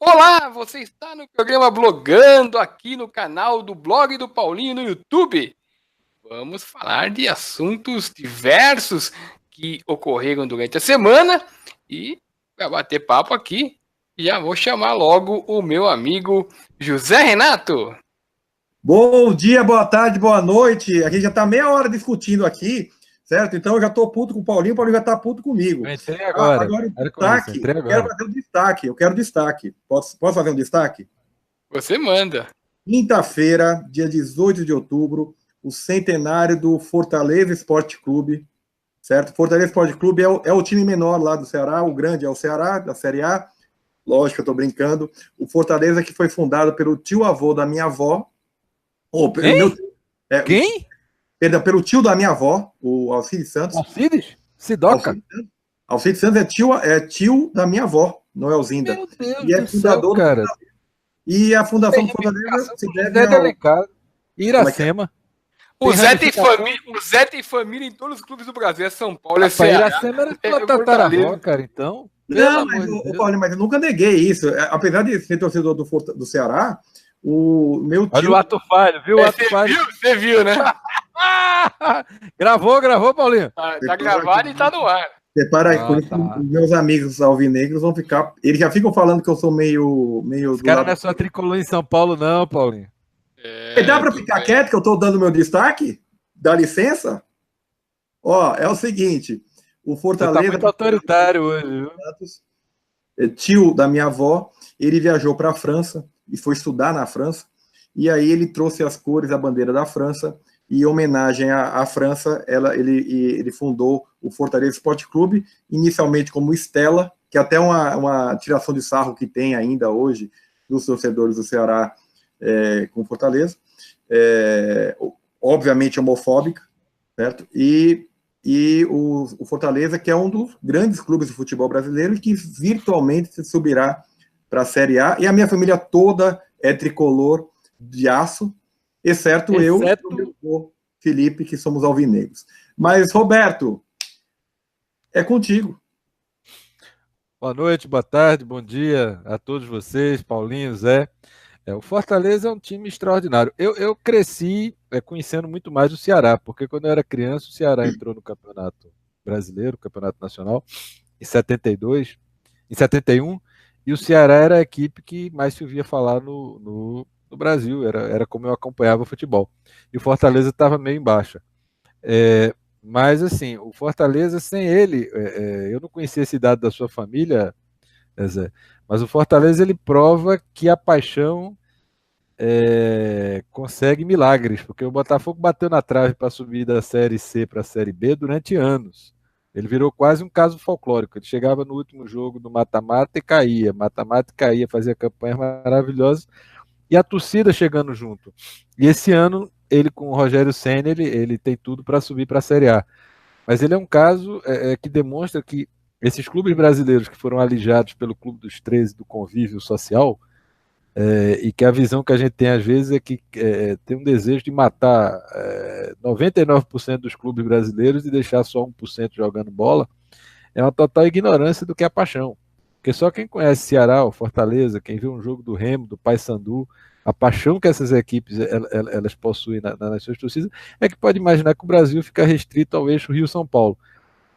Olá, você está no programa Blogando aqui no canal do Blog do Paulinho no YouTube. Vamos falar de assuntos diversos que ocorreram durante a semana e para bater papo aqui, já vou chamar logo o meu amigo José Renato. Bom dia, boa tarde, boa noite. A gente já está meia hhora discutindo aqui, certo? Então eu já estou puto com o Paulinho já está puto comigo. Eu entrei agora. Agora o destaque, eu quero fazer um destaque. Eu quero destaque. Posso fazer um destaque? Você manda. Quinta-feira, dia 18 de outubro, o centenário do Fortaleza Esporte Clube, certo? Fortaleza Esporte Clube é o time menor lá do Ceará, o grande é o Ceará, da Série A. Lógico que eu estou brincando. O Fortaleza que foi fundado pelo tio-avô da minha avó. Quem? Perdão, pelo tio da minha avó, o Alcides Santos. Alcides? Sidoca? Alcides Santos é tio da minha avó, não é Alzinda. Meu Deus e é fundador céu, cara. E a fundação do Fortaleza se deve ao Iracema. O Zé tem família em todos os clubes do Brasil, é São Paulo, é Ceará. Iracema era tua tataravó, cara, então. Não, mas eu nunca neguei isso. Apesar de ser torcedor do Ceará, o meu tio... Olha o ato falho, viu? O ato falho. Você viu, né? Gravou, Paulinho? Tá gravado e tá no ar. Separa aí, meus amigos alvinegros vão ficar... Eles já ficam falando que eu sou meio Os caras não é só tricolor em São Paulo, não, Paulinho. Dá para ficar quieto que eu estou dando meu destaque? Dá licença? Ó, é o seguinte... O Fortaleza... Você tá muito autoritário hoje, viu? Tio da minha avó, ele viajou para a França e foi estudar na França, e aí ele trouxe as cores da bandeira da França, e em homenagem à França, ele fundou o Fortaleza Esporte Clube, inicialmente como Estela, que é até uma tiração de sarro que tem ainda hoje dos torcedores do Ceará com Fortaleza, obviamente homofóbica, certo? E o Fortaleza, que é um dos grandes clubes de futebol brasileiro, que virtualmente se subirá para a Série A, e a minha família toda é tricolor de aço, exceto eu e o meu Felipe, que somos alvinegros. Mas, Roberto, é contigo. Boa noite, boa tarde, bom dia a todos vocês, Paulinho, Zé. O Fortaleza é um time extraordinário. Eu cresci conhecendo muito mais o Ceará, porque quando eu era criança, o Ceará entrou no Campeonato Brasileiro, Campeonato Nacional, em 72, em 71, e o Ceará era a equipe que mais se ouvia falar no Brasil, era como eu acompanhava o futebol. E o Fortaleza estava meio em baixa. Mas, assim, o Fortaleza, sem ele, eu não conhecia esse dado da sua família, Zé, mas o Fortaleza, ele prova que a paixão consegue milagres, porque o Botafogo bateu na trave para subir da Série C para a Série B durante anos. Ele virou quase um caso folclórico. Ele chegava no último jogo do mata-mata e caía, fazia campanhas maravilhosas, e a torcida chegando junto. E esse ano, ele com o Rogério Ceni, ele tem tudo para subir para a Série A. Mas ele é um caso que demonstra que esses clubes brasileiros que foram alijados pelo Clube dos 13 do convívio social, e que a visão que a gente tem às vezes é que tem um desejo de matar 99% dos clubes brasileiros e deixar só 1% jogando bola, é uma total ignorância do que é a paixão. Porque só quem conhece Ceará, o Fortaleza, quem vê um jogo do Remo, do Paysandu, a paixão que essas equipes elas possuem nas suas torcidas, é que pode imaginar que o Brasil fica restrito ao eixo Rio-São Paulo.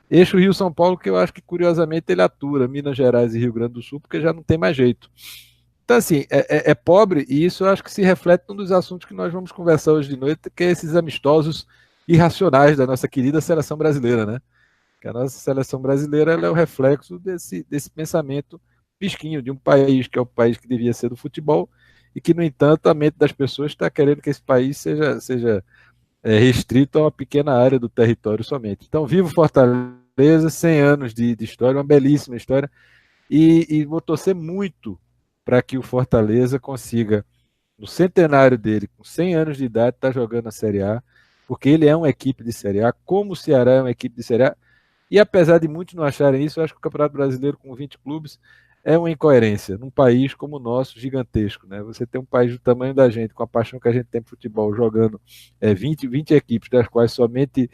Eixo Rio-São Paulo que eu acho que, curiosamente, ele atura Minas Gerais e Rio Grande do Sul, porque já não tem mais jeito. Então, assim, é pobre, e isso eu acho que se reflete num dos assuntos que nós vamos conversar hoje de noite, que é esses amistosos irracionais da nossa querida seleção brasileira, né? Que a nossa seleção brasileira ela é o reflexo desse pensamento mesquinho de um país que é o país que devia ser do futebol e que, no entanto, a mente das pessoas está querendo que esse país seja restrito a uma pequena área do território somente. Então, vivo Fortaleza, 100 anos de história, uma belíssima história, e vou torcer muito para que o Fortaleza consiga, no centenário dele, com 100 anos de idade, estar jogando a Série A, porque ele é uma equipe de Série A, como o Ceará é uma equipe de Série A, e apesar de muitos não acharem isso, eu acho que o Campeonato Brasileiro com 20 clubes é uma incoerência, num país como o nosso, gigantesco, né? Você tem um país do tamanho da gente, com a paixão que a gente tem por futebol, jogando 20 equipes, das quais somente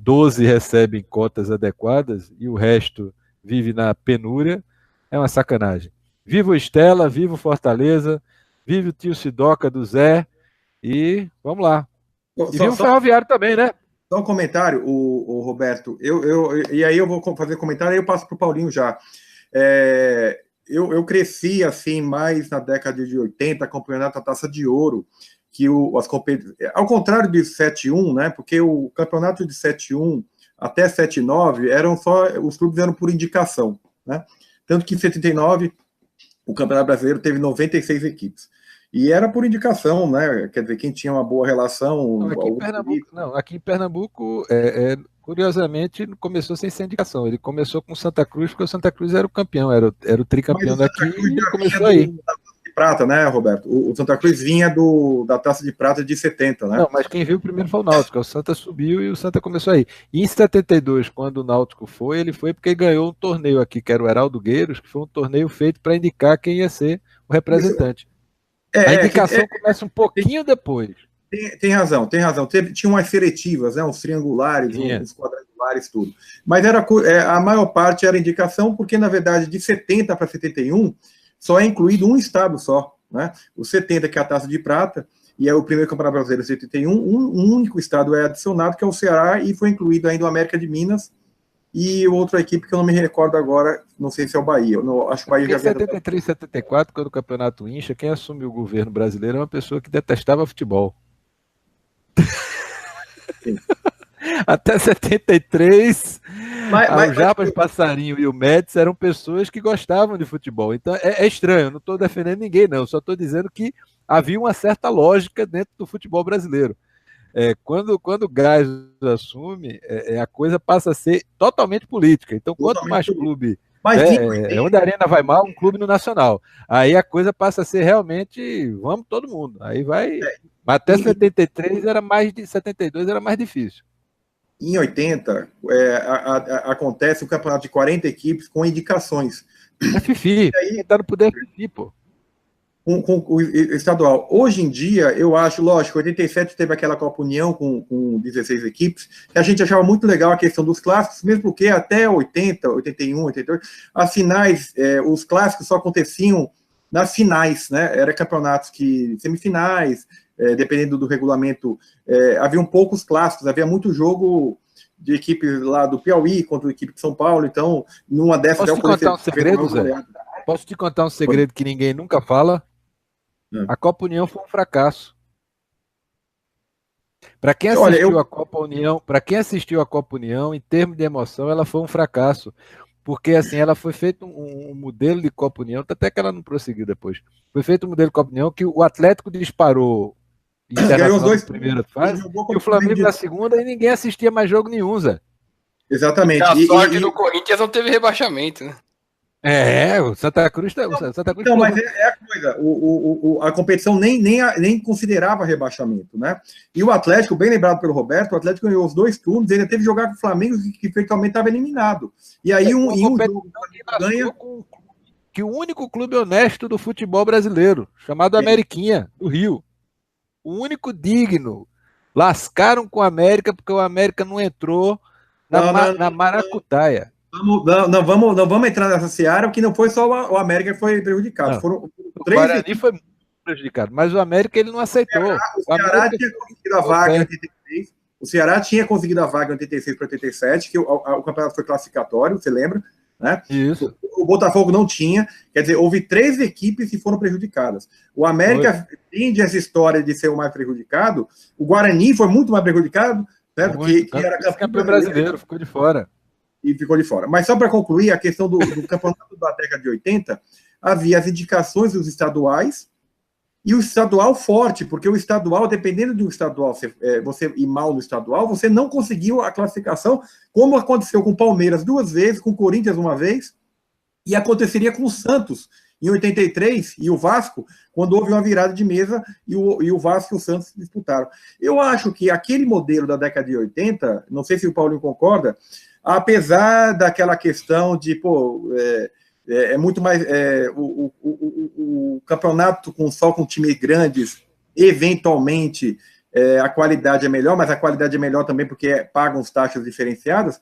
12 recebem cotas adequadas, e o resto vive na penúria, é uma sacanagem. Viva o Estela, viva o Fortaleza, viva o tio Sidoca do Zé, e vamos lá. E viva o Ferroviário também, né? Só um comentário, o Roberto, e aí eu vou fazer comentário, aí eu passo para o Paulinho já. Eu cresci assim mais na década de 80, acompanhando a Taça de Ouro, que ao contrário de 7-1, né? Porque o campeonato de 7-1 até 7-9 os clubes eram por indicação, né? Tanto que em 79 o Campeonato Brasileiro teve 96 equipes. E era por indicação, né? Quer dizer, quem tinha uma boa relação. Aqui em Pernambuco, curiosamente, começou sem ser indicação. Ele começou com Santa Cruz, porque o Santa Cruz era o campeão, era o tricampeão daqui, e começou aí. Da Taça de Prata, né, Roberto? O Santa Cruz vinha da Taça de Prata de 70, né? Não, mas quem viu primeiro foi o Náutico. O Santa subiu e o Santa começou aí. E em 72, quando o Náutico foi, ele foi porque ganhou um torneio aqui, que era o Heraldo Gueiros, que foi um torneio feito para indicar quem ia ser o representante. A indicação começa um pouquinho depois. Tem razão. Tinha umas seletivas, né, uns triangulares, uns quadrangulares, tudo. Mas a maior parte era indicação, porque, na verdade, de 70 para 71, só é incluído um estado só, né? O 70, que é a Taça de Prata, e é o primeiro Campeonato Brasileiro, 71, um único estado é adicionado, que é o Ceará, e foi incluído ainda o América de Minas, e outra equipe que eu não me recordo agora, não sei se é o Bahia. Acho que o Bahia já em 73, 74, quando o campeonato incha, quem assumiu o governo brasileiro é uma pessoa que detestava futebol. Até 73, o Jabas Passarinho e o Médici eram pessoas que gostavam de futebol. Então é estranho, eu não estou defendendo ninguém, não. Só estou dizendo que havia uma certa lógica dentro do futebol brasileiro. Quando o Gás assume, a coisa passa a ser totalmente política. Então, quanto mais clube, onde a Arena vai mal, um clube no Nacional. Aí a coisa passa a ser realmente, vamos todo mundo. Aí vai. Até 73 era mais de 72 era mais difícil. Em 80, acontece o campeonato de 40 equipes com indicações. É Fifi, aí tá no poder Fifi, pô. Com o estadual. Hoje em dia, eu acho, lógico, 87 teve aquela Copa União com 16 equipes, que a gente achava muito legal a questão dos clássicos, mesmo porque até 80, 81, 88, as finais, os clássicos só aconteciam nas finais, né? Era campeonatos semifinais, dependendo do regulamento, haviam poucos clássicos, havia muito jogo de equipe lá do Piauí contra a equipe de São Paulo, então, numa dessas... Posso te contar um segredo, Zé? Posso te contar um segredo que ninguém nunca fala? A Copa União foi um fracasso. Para quem assistiu a Copa União, em termos de emoção, ela foi um fracasso, porque assim ela foi feito um modelo de Copa União, até que ela não prosseguiu depois. Foi feito um modelo de Copa União que o Atlético disparou Internacional na primeira fase e o Flamengo na segunda, e ninguém assistia mais jogo nenhum, Zé. Exatamente. A sorte do Corinthians não teve rebaixamento, né? O Santa Cruz... Não, mas a coisa, a competição nem considerava rebaixamento, né? E o Atlético, bem lembrado pelo Roberto, o Atlético ganhou os 2 turnos, ele teve que jogar com o Flamengo, que virtualmente estava eliminado. E aí um jogo ganha... Que o único clube honesto do futebol brasileiro, chamado Ameriquinha, do Rio. O único digno. Lascaram com o América, porque o América não entrou na maracutaia. Não vamos entrar nessa seara, porque não foi só o América que foi prejudicado. Foram 3 Guarani foi muito prejudicado, mas o América ele não aceitou. O Ceará tinha conseguido a vaga em 86. O Ceará tinha conseguido a vaga em 86 para 87, que o campeonato foi classificatório, você lembra? Né? Isso. O Botafogo não tinha, quer dizer, houve 3 equipes que foram prejudicadas. O América tende essa história de ser o mais prejudicado, o Guarani foi muito mais prejudicado, né? Porque era campeão brasileiro, ficou de fora. E ficou de fora. Mas só para concluir, a questão do campeonato da década de 80, havia as indicações dos estaduais e o estadual forte, porque o estadual, dependendo do estadual, você ir mal no estadual, você não conseguiu a classificação, como aconteceu com o Palmeiras 2 vezes, com o Corinthians 1 vez, e aconteceria com o Santos em 83 e o Vasco, quando houve uma virada de mesa e o Vasco e o Santos disputaram. Eu acho que aquele modelo da década de 80, não sei se o Paulinho concorda, apesar daquela questão de, muito mais... o campeonato só com times grandes, eventualmente, a qualidade é melhor, mas a qualidade é melhor também porque pagam as taxas diferenciadas.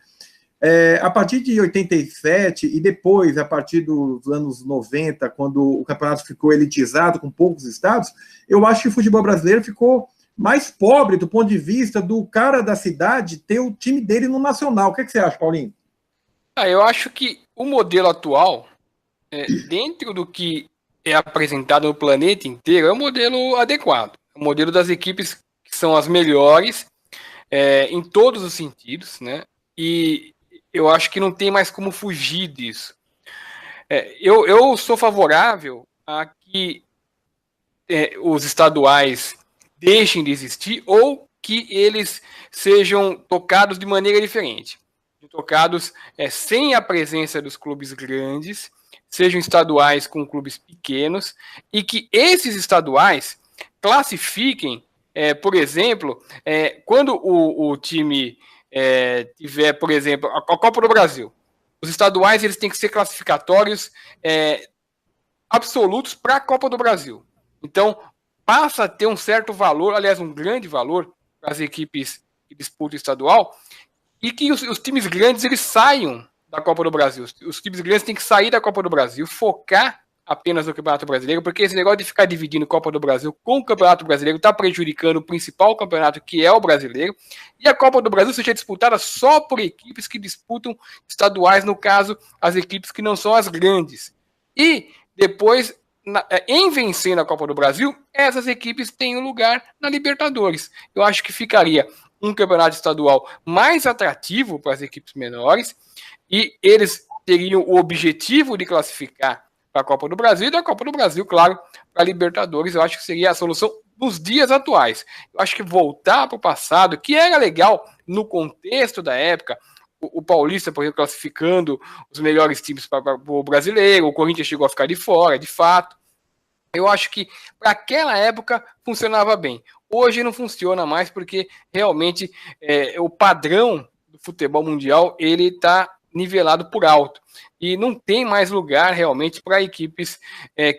A partir de 87 e depois, a partir dos anos 90, quando o campeonato ficou elitizado com poucos estados, eu acho que o futebol brasileiro ficou mais pobre do ponto de vista do cara da cidade ter o time dele no nacional. O que você acha, Paulinho? Eu acho que o modelo atual, dentro do que é apresentado no planeta inteiro, é um modelo adequado. O modelo das equipes que são as melhores em todos os sentidos, né? E eu acho que não tem mais como fugir disso. Eu sou favorável a que os estaduais deixem de existir ou que eles sejam tocados de maneira diferente. Tocados sem a presença dos clubes grandes, sejam estaduais com clubes pequenos, e que esses estaduais classifiquem, por exemplo, quando o time tiver, por exemplo, a Copa do Brasil, os estaduais eles têm que ser classificatórios absolutos para a Copa do Brasil. Então, passa a ter um certo valor, aliás, um grande valor para as equipes que disputam o estadual, e que os times grandes eles saiam da Copa do Brasil. Os times grandes têm que sair da Copa do Brasil, focar apenas no Campeonato Brasileiro, porque esse negócio de ficar dividindo Copa do Brasil com o Campeonato Brasileiro está prejudicando o principal campeonato, que é o brasileiro, e a Copa do Brasil seja disputada só por equipes que disputam estaduais, no caso, as equipes que não são as grandes. E depois, em vencendo a Copa do Brasil, essas equipes têm um lugar na Libertadores. Eu acho que ficaria um campeonato estadual mais atrativo para as equipes menores, e eles teriam o objetivo de classificar para a Copa do Brasil, e da Copa do Brasil, claro, para a Libertadores. Eu acho que seria a solução nos dias atuais. Eu acho que voltar para o passado, que era legal no contexto da época, o Paulista, por exemplo, classificando os melhores times para o brasileiro, o Corinthians chegou a ficar de fora, de fato. Eu acho que para aquela época funcionava bem. Hoje não funciona mais porque realmente o padrão do futebol mundial ele está nivelado por alto e não tem mais lugar realmente para equipes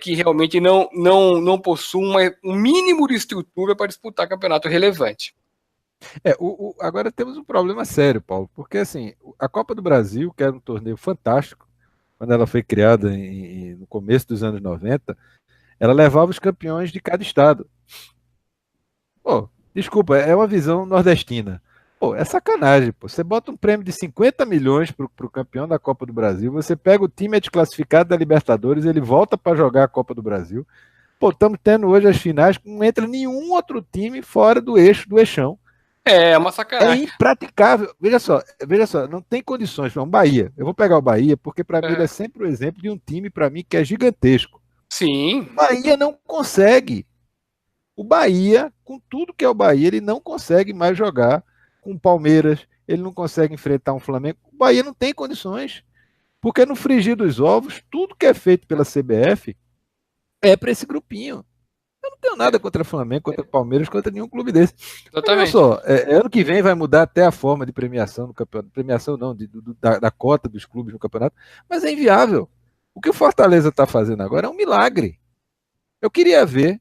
que realmente não possuem um mínimo de estrutura para disputar campeonato relevante. Agora temos um problema sério, Paulo, porque assim, a Copa do Brasil, que era um torneio fantástico, quando ela foi criada no começo dos anos 90, ela levava os campeões de cada estado. Pô, desculpa, é uma visão nordestina. Pô, é sacanagem, pô. Você bota um prêmio de 50 milhões pro campeão da Copa do Brasil, você pega o time desclassificado da Libertadores, ele volta para jogar a Copa do Brasil. Pô, estamos tendo hoje as finais, não entra nenhum outro time fora do eixão. É uma sacanagem. É impraticável. Veja só, não tem condições. Não, Bahia. Eu vou pegar o Bahia, porque para mim ele é sempre o exemplo de um time, para mim, que é gigantesco. Sim. O Bahia não consegue. O Bahia, com tudo que é o Bahia, ele não consegue mais jogar com o Palmeiras, ele não consegue enfrentar um Flamengo. O Bahia não tem condições. Porque no frigir dos ovos, tudo que é feito pela CBF é para esse grupinho. Eu não tenho nada contra o Flamengo, contra o Palmeiras, contra nenhum clube desse. Totalmente. Olha só, ano que vem vai mudar até a forma de premiação do campeonato. Premiação não, da cota dos clubes no campeonato. Mas é inviável. O que o Fortaleza está fazendo agora é um milagre. Eu queria ver,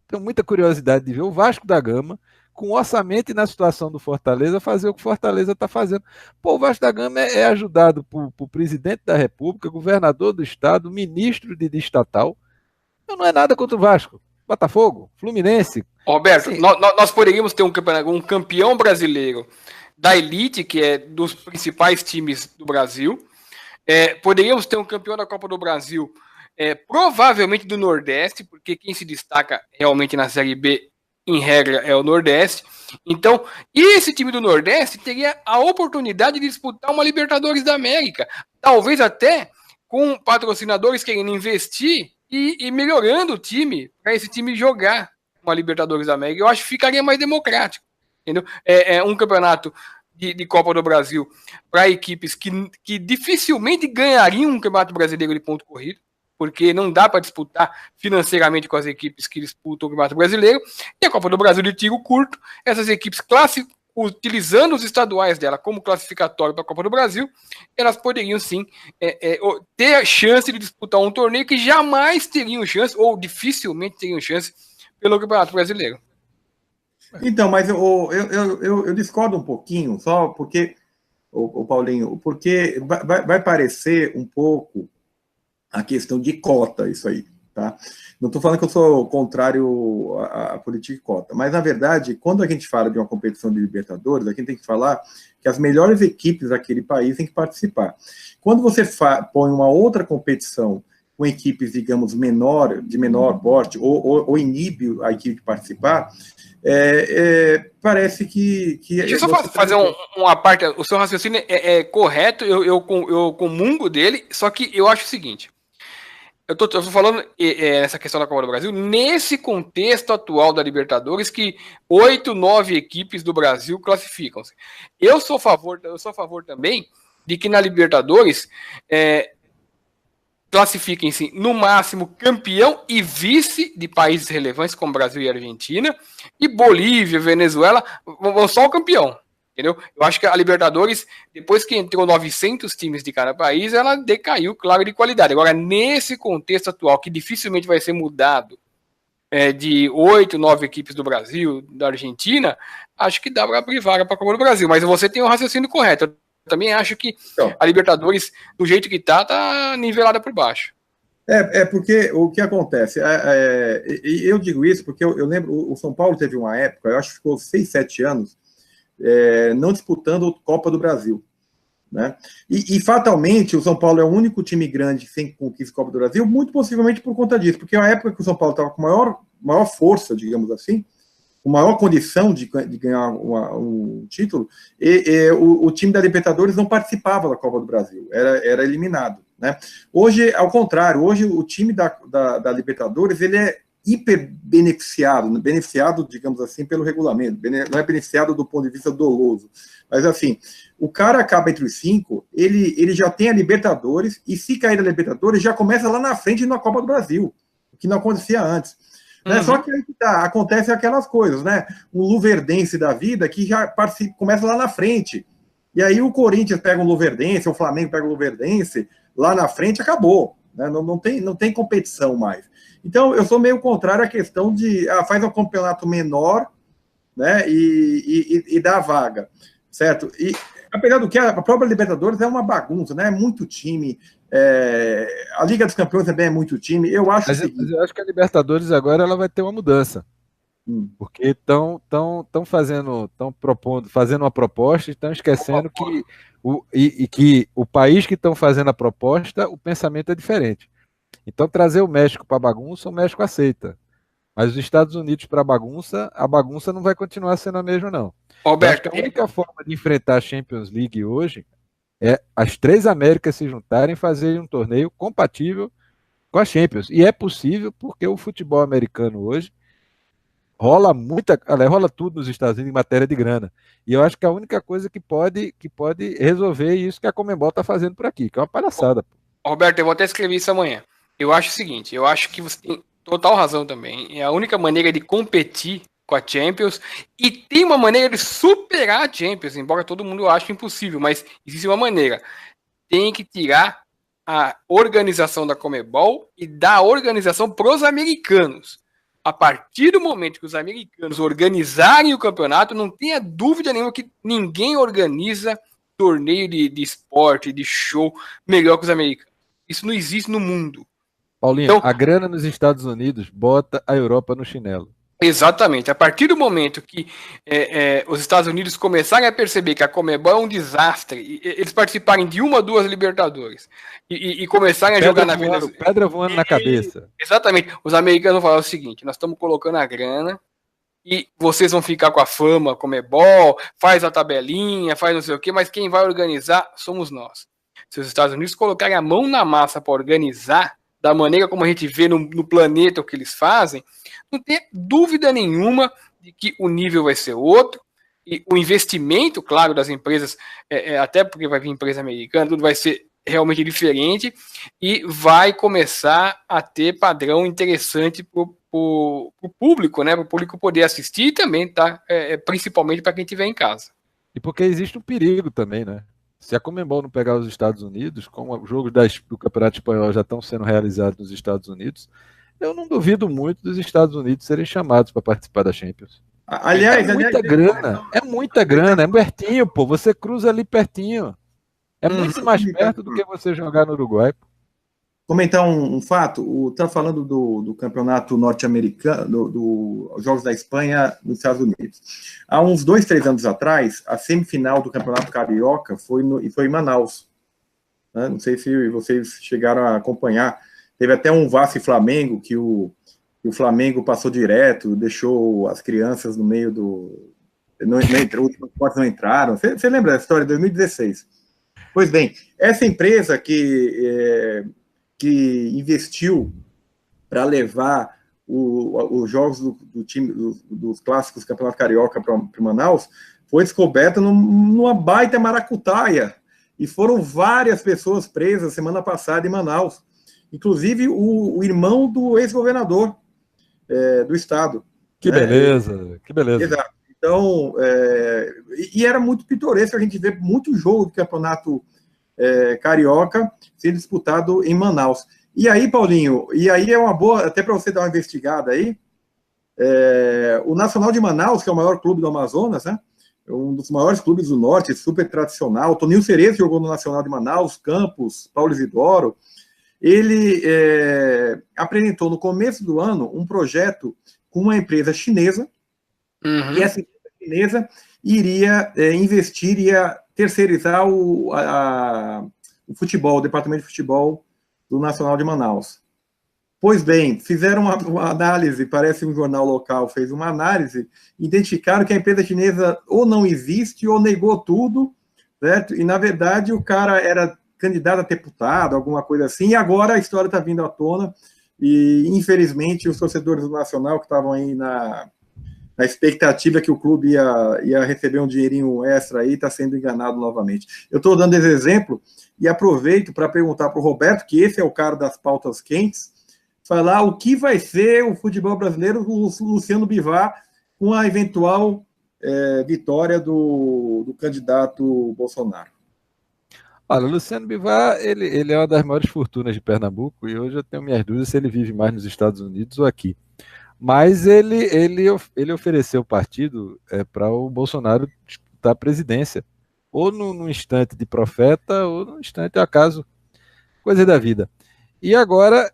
tenho muita curiosidade de ver o Vasco da Gama, com orçamento e na situação do Fortaleza, fazer o que o Fortaleza está fazendo. Pô, o Vasco da Gama é ajudado por presidente da República, governador do estado, ministro de estatal. Não é nada contra o Vasco. Botafogo, Fluminense. Roberto, assim, nós poderíamos ter um campeão brasileiro da elite, que é dos principais times do Brasil. Poderíamos ter um campeão da Copa do Brasil, provavelmente do Nordeste, porque quem se destaca realmente na Série B, em regra, é o Nordeste. Então, esse time do Nordeste teria a oportunidade de disputar uma Libertadores da América. Talvez até com patrocinadores querendo investir e melhorando o time, para esse time jogar uma Libertadores da América. Eu acho que ficaria mais democrático. Entendeu? Um campeonato de Copa do Brasil para equipes que dificilmente ganhariam um campeonato brasileiro de ponto corrido, porque não dá para disputar financeiramente com as equipes que disputam o Campeonato Brasileiro, e a Copa do Brasil de tiro curto, essas equipes utilizando os estaduais dela como classificatório para a Copa do Brasil, elas poderiam sim ter a chance de disputar um torneio que jamais teriam chance, ou dificilmente teriam chance, pelo Campeonato Brasileiro. Então, mas eu discordo um pouquinho, só porque o Paulinho, porque vai parecer um pouco a questão de cota, isso aí, tá? Não estou falando que eu sou contrário à política de cota, mas, na verdade, quando a gente fala de uma competição de Libertadores, a gente tem que falar que as melhores equipes daquele país têm que participar. Quando você põe uma outra competição com equipes, digamos, de menor porte, ou inibe a equipe de participar, parece que deixa eu só fazer uma parte. O seu raciocínio é correto, eu comungo dele, só que eu acho o seguinte. Eu tô falando essa questão da Copa do Brasil nesse contexto atual da Libertadores, que 8, 9 equipes do Brasil classificam-se. Eu sou a favor também de que na Libertadores classifiquem-se no máximo campeão e vice de países relevantes como Brasil e Argentina, e Bolívia, Venezuela, só o campeão. Entendeu? Eu acho que a Libertadores, depois que entrou 900 times de cada país, ela decaiu, claro, de qualidade. Agora, nesse contexto atual, que dificilmente vai ser mudado de 8, 9 equipes do Brasil, da Argentina, acho que dá para abrir vaga para a Copa do Brasil. Mas você tem um raciocínio correto. Eu também acho que a Libertadores, do jeito que está nivelada por baixo. Porque o que acontece, eu digo isso porque eu lembro, o São Paulo teve uma época, eu acho que ficou 6, 7 anos, não disputando Copa do Brasil, né? E fatalmente o São Paulo é o único time grande sem conquista Copa do Brasil, muito possivelmente por conta disso, porque é uma época que o São Paulo estava com maior força, digamos assim, com maior condição de ganhar um título, o time da Libertadores não participava da Copa do Brasil, era eliminado, né? Hoje, ao contrário, hoje o time da Libertadores, ele é hiper beneficiado, digamos assim, pelo regulamento, não é beneficiado do ponto de vista doloso, mas assim, o cara acaba entre os 5, ele já tem a Libertadores, e se cair a Libertadores, já começa lá na frente na Copa do Brasil, o que não acontecia antes. Né? Só que aí acontece aquelas coisas, né? Um Luverdense da vida que já começa lá na frente, e aí o Corinthians pega um Luverdense, o Flamengo pega um Luverdense, lá na frente acabou, né? Não tem competição mais. Então, eu sou meio contrário à questão de faz um campeonato menor, né, e dá vaga, certo? E, apesar do que, a própria Libertadores é uma bagunça, né? É muito time, a Liga dos Campeões também é muito time. Eu acho mas eu acho que a Libertadores agora ela vai ter uma mudança. Porque estão fazendo uma proposta e estão esquecendo que o país que estão fazendo a proposta, o pensamento é diferente. Então, trazer o México para a bagunça, o México aceita. Mas os Estados Unidos para a bagunça não vai continuar sendo a mesma, não. Roberto, a única forma de enfrentar a Champions League hoje é as 3 Américas se juntarem e fazerem um torneio compatível com a Champions. E é possível porque o futebol americano hoje rola tudo nos Estados Unidos em matéria de grana. E eu acho que a única coisa que pode resolver isso que a Conmebol está fazendo por aqui, que é uma palhaçada. Roberto, eu vou até escrever isso amanhã. Eu acho o seguinte, eu acho que você tem total razão também. É a única maneira de competir com a Champions, e tem uma maneira de superar a Champions, embora todo mundo ache impossível, mas existe uma maneira. Tem que tirar a organização da Conmebol e dar a organização para os americanos. A partir do momento que os americanos organizarem o campeonato, não tenha dúvida nenhuma que ninguém organiza torneio de esporte, de show, melhor que os americanos. Isso não existe no mundo. Paulinho, então, a grana nos Estados Unidos bota a Europa no chinelo. Exatamente. A partir do momento que os Estados Unidos começarem a perceber que a Conmebol é um desastre, eles participarem de 1 ou 2 Libertadores e começarem a jogar na vida... Pedra voando na cabeça. Exatamente. Os americanos vão falar o seguinte, nós estamos colocando a grana e vocês vão ficar com a fama, Conmebol, faz a tabelinha, faz não sei o quê, mas quem vai organizar somos nós. Se os Estados Unidos colocarem a mão na massa para organizar, da maneira como a gente vê no planeta o que eles fazem, não tem dúvida nenhuma de que o nível vai ser outro, e o investimento, claro, das empresas, até porque vai vir empresa americana, tudo vai ser realmente diferente, e vai começar a ter padrão interessante para o público, né? Para o público poder assistir e também, tá? Principalmente para quem estiver em casa. E porque existe um perigo também, né? Se a Conmebol não pegar os Estados Unidos, como os jogos do Campeonato Espanhol já estão sendo realizados nos Estados Unidos, eu não duvido muito dos Estados Unidos serem chamados para participar da Champions. Aliás, é muita grana, é pertinho, pô. Você cruza ali pertinho. É muito mais perto do que você jogar no Uruguai. Comentar um fato, tá falando do campeonato norte-americano, dos Jogos da Espanha nos Estados Unidos. Há uns 2, 3 anos atrás, a semifinal do Campeonato Carioca foi em Manaus. Né? Não sei se vocês chegaram a acompanhar. Teve até um Vasco e Flamengo, que o Flamengo passou direto, deixou as crianças no meio do... Os transportes não entraram. Você lembra da história de 2016? Pois bem, essa empresa que investiu para levar os jogos do time dos clássicos do Campeonato Carioca para Manaus, foi descoberta numa baita maracutaia, e foram várias pessoas presas semana passada em Manaus, inclusive o irmão do ex-governador do estado. Que beleza, que beleza. Exato. Então, e era muito pitoresco a gente ver muito jogo do Campeonato Carioca sendo disputado em Manaus. E aí, Paulinho, é uma boa, até para você dar uma investigada aí, o Nacional de Manaus, que é o maior clube do Amazonas, né? Um dos maiores clubes do Norte, super tradicional. Toninho Cerezo jogou no Nacional de Manaus, Campos, Paulo Isidoro. Ele apresentou no começo do ano um projeto com uma empresa chinesa, e essa empresa chinesa iria investir, iria terceirizar o futebol, o departamento de futebol do Nacional de Manaus. Pois bem, fizeram uma análise, parece um jornal local fez uma análise, identificaram que a empresa chinesa ou não existe ou negou tudo, certo? E, na verdade, o cara era candidato a deputado, alguma coisa assim, e agora a história está vindo à tona, e, infelizmente, os torcedores do Nacional que estavam aí na expectativa que o clube ia receber um dinheirinho extra aí, está sendo enganado novamente. Eu estou dando esse exemplo e aproveito para perguntar para o Roberto, que esse é o cara das pautas quentes, falar o que vai ser o futebol brasileiro com o Luciano Bivar com a eventual vitória do candidato Bolsonaro. Olha, o Luciano Bivar, ele é uma das maiores fortunas de Pernambuco, e hoje eu tenho minhas dúvidas se ele vive mais nos Estados Unidos ou aqui. Mas ele ofereceu o partido para o Bolsonaro disputar a presidência, ou no instante de profeta, ou no instante acaso, coisa da vida. E agora,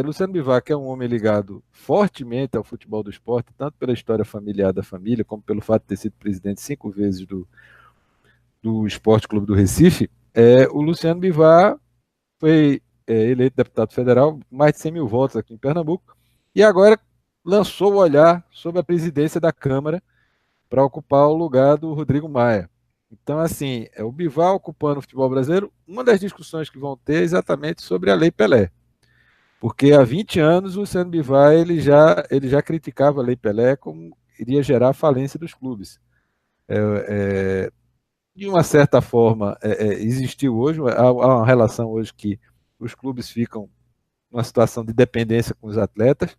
Luciano Bivar, que é um homem ligado fortemente ao futebol do esporte, tanto pela história familiar da família, como pelo fato de ter sido presidente 5 vezes do Esporte Clube do Recife, o Luciano Bivar foi eleito deputado federal, mais de 100 mil votos aqui em Pernambuco, e agora lançou o olhar sobre a presidência da Câmara para ocupar o lugar do Rodrigo Maia. Então, assim, o Bivar ocupando o futebol brasileiro, uma das discussões que vão ter é exatamente sobre a Lei Pelé. Porque há 20 anos o Luciano Bivar ele já criticava a Lei Pelé como iria gerar a falência dos clubes. De uma certa forma, existiu hoje, há uma relação hoje que os clubes ficam numa situação de dependência com os atletas.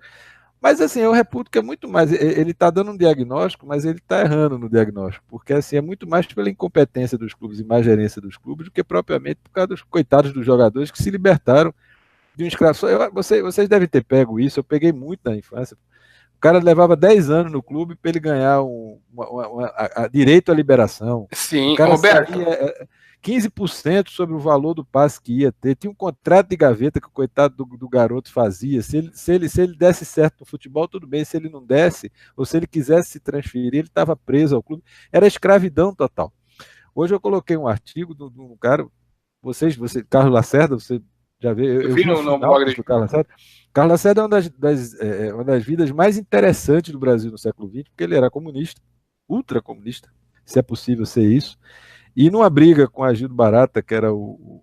Mas, assim, eu reputo que é muito mais. Ele está dando um diagnóstico, mas ele está errando no diagnóstico. Porque, assim, é muito mais pela incompetência dos clubes e má gerência dos clubes do que propriamente por causa dos coitados dos jogadores que se libertaram de um escravo. Vocês devem ter pego isso, eu peguei muito na infância. O cara levava 10 anos no clube para ele ganhar direito à liberação. Sim, o cara Roberto. Sabia, 15% sobre o valor do passe que ia ter. Tinha um contrato de gaveta que o coitado do garoto fazia. Se ele desse certo no futebol, tudo bem. Se ele não desse, ou se ele quisesse se transferir, ele estava preso ao clube. Era escravidão total. Hoje eu coloquei um artigo do cara, Carlos Lacerda, você já vê, eu vi no blog do Carlos Lacerda. Carlos Lacerda é uma das vidas mais interessantes do Brasil no século XX, porque ele era comunista, ultracomunista, se é possível ser isso. E numa briga com Agildo Barata, que era o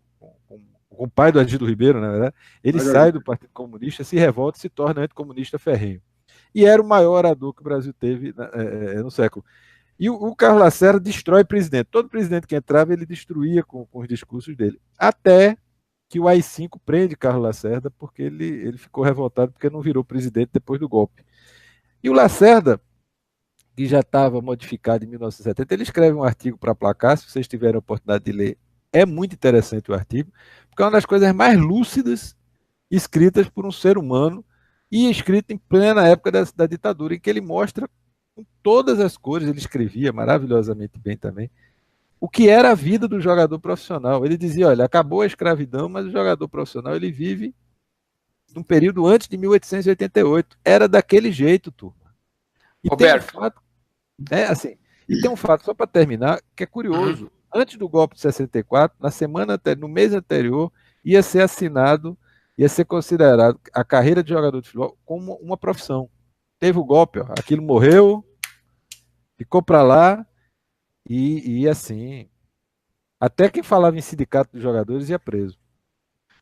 pai do Agildo Ribeiro, na verdade, ele sai do Partido Comunista, se revolta e se torna anticomunista ferrenho. E era o maior orador que o Brasil teve no século. E o Carlos Lacerda destrói presidente. Todo presidente que entrava, ele destruía com os discursos dele. Até que o AI-5 prende Carlos Lacerda, porque ele ficou revoltado porque não virou presidente depois do golpe. E o Lacerda, que já estava modificado em 1970, ele escreve um artigo para Placar, se vocês tiverem a oportunidade de ler, é muito interessante o artigo, porque é uma das coisas mais lúcidas escritas por um ser humano e escrita em plena época da ditadura, em que ele mostra com todas as cores, ele escrevia maravilhosamente bem também, o que era a vida do jogador profissional. Ele dizia, olha, acabou a escravidão, mas o jogador profissional ele vive num período antes de 1888. Era daquele jeito, turma. E Roberto. tem um fato, e tem um fato, só para terminar, que é curioso. Antes do golpe de 64, no mês anterior, ia ser considerado a carreira de jogador de futebol como uma profissão. Teve o golpe, aquilo morreu, ficou para lá, e assim, até quem falava em sindicato de jogadores ia preso.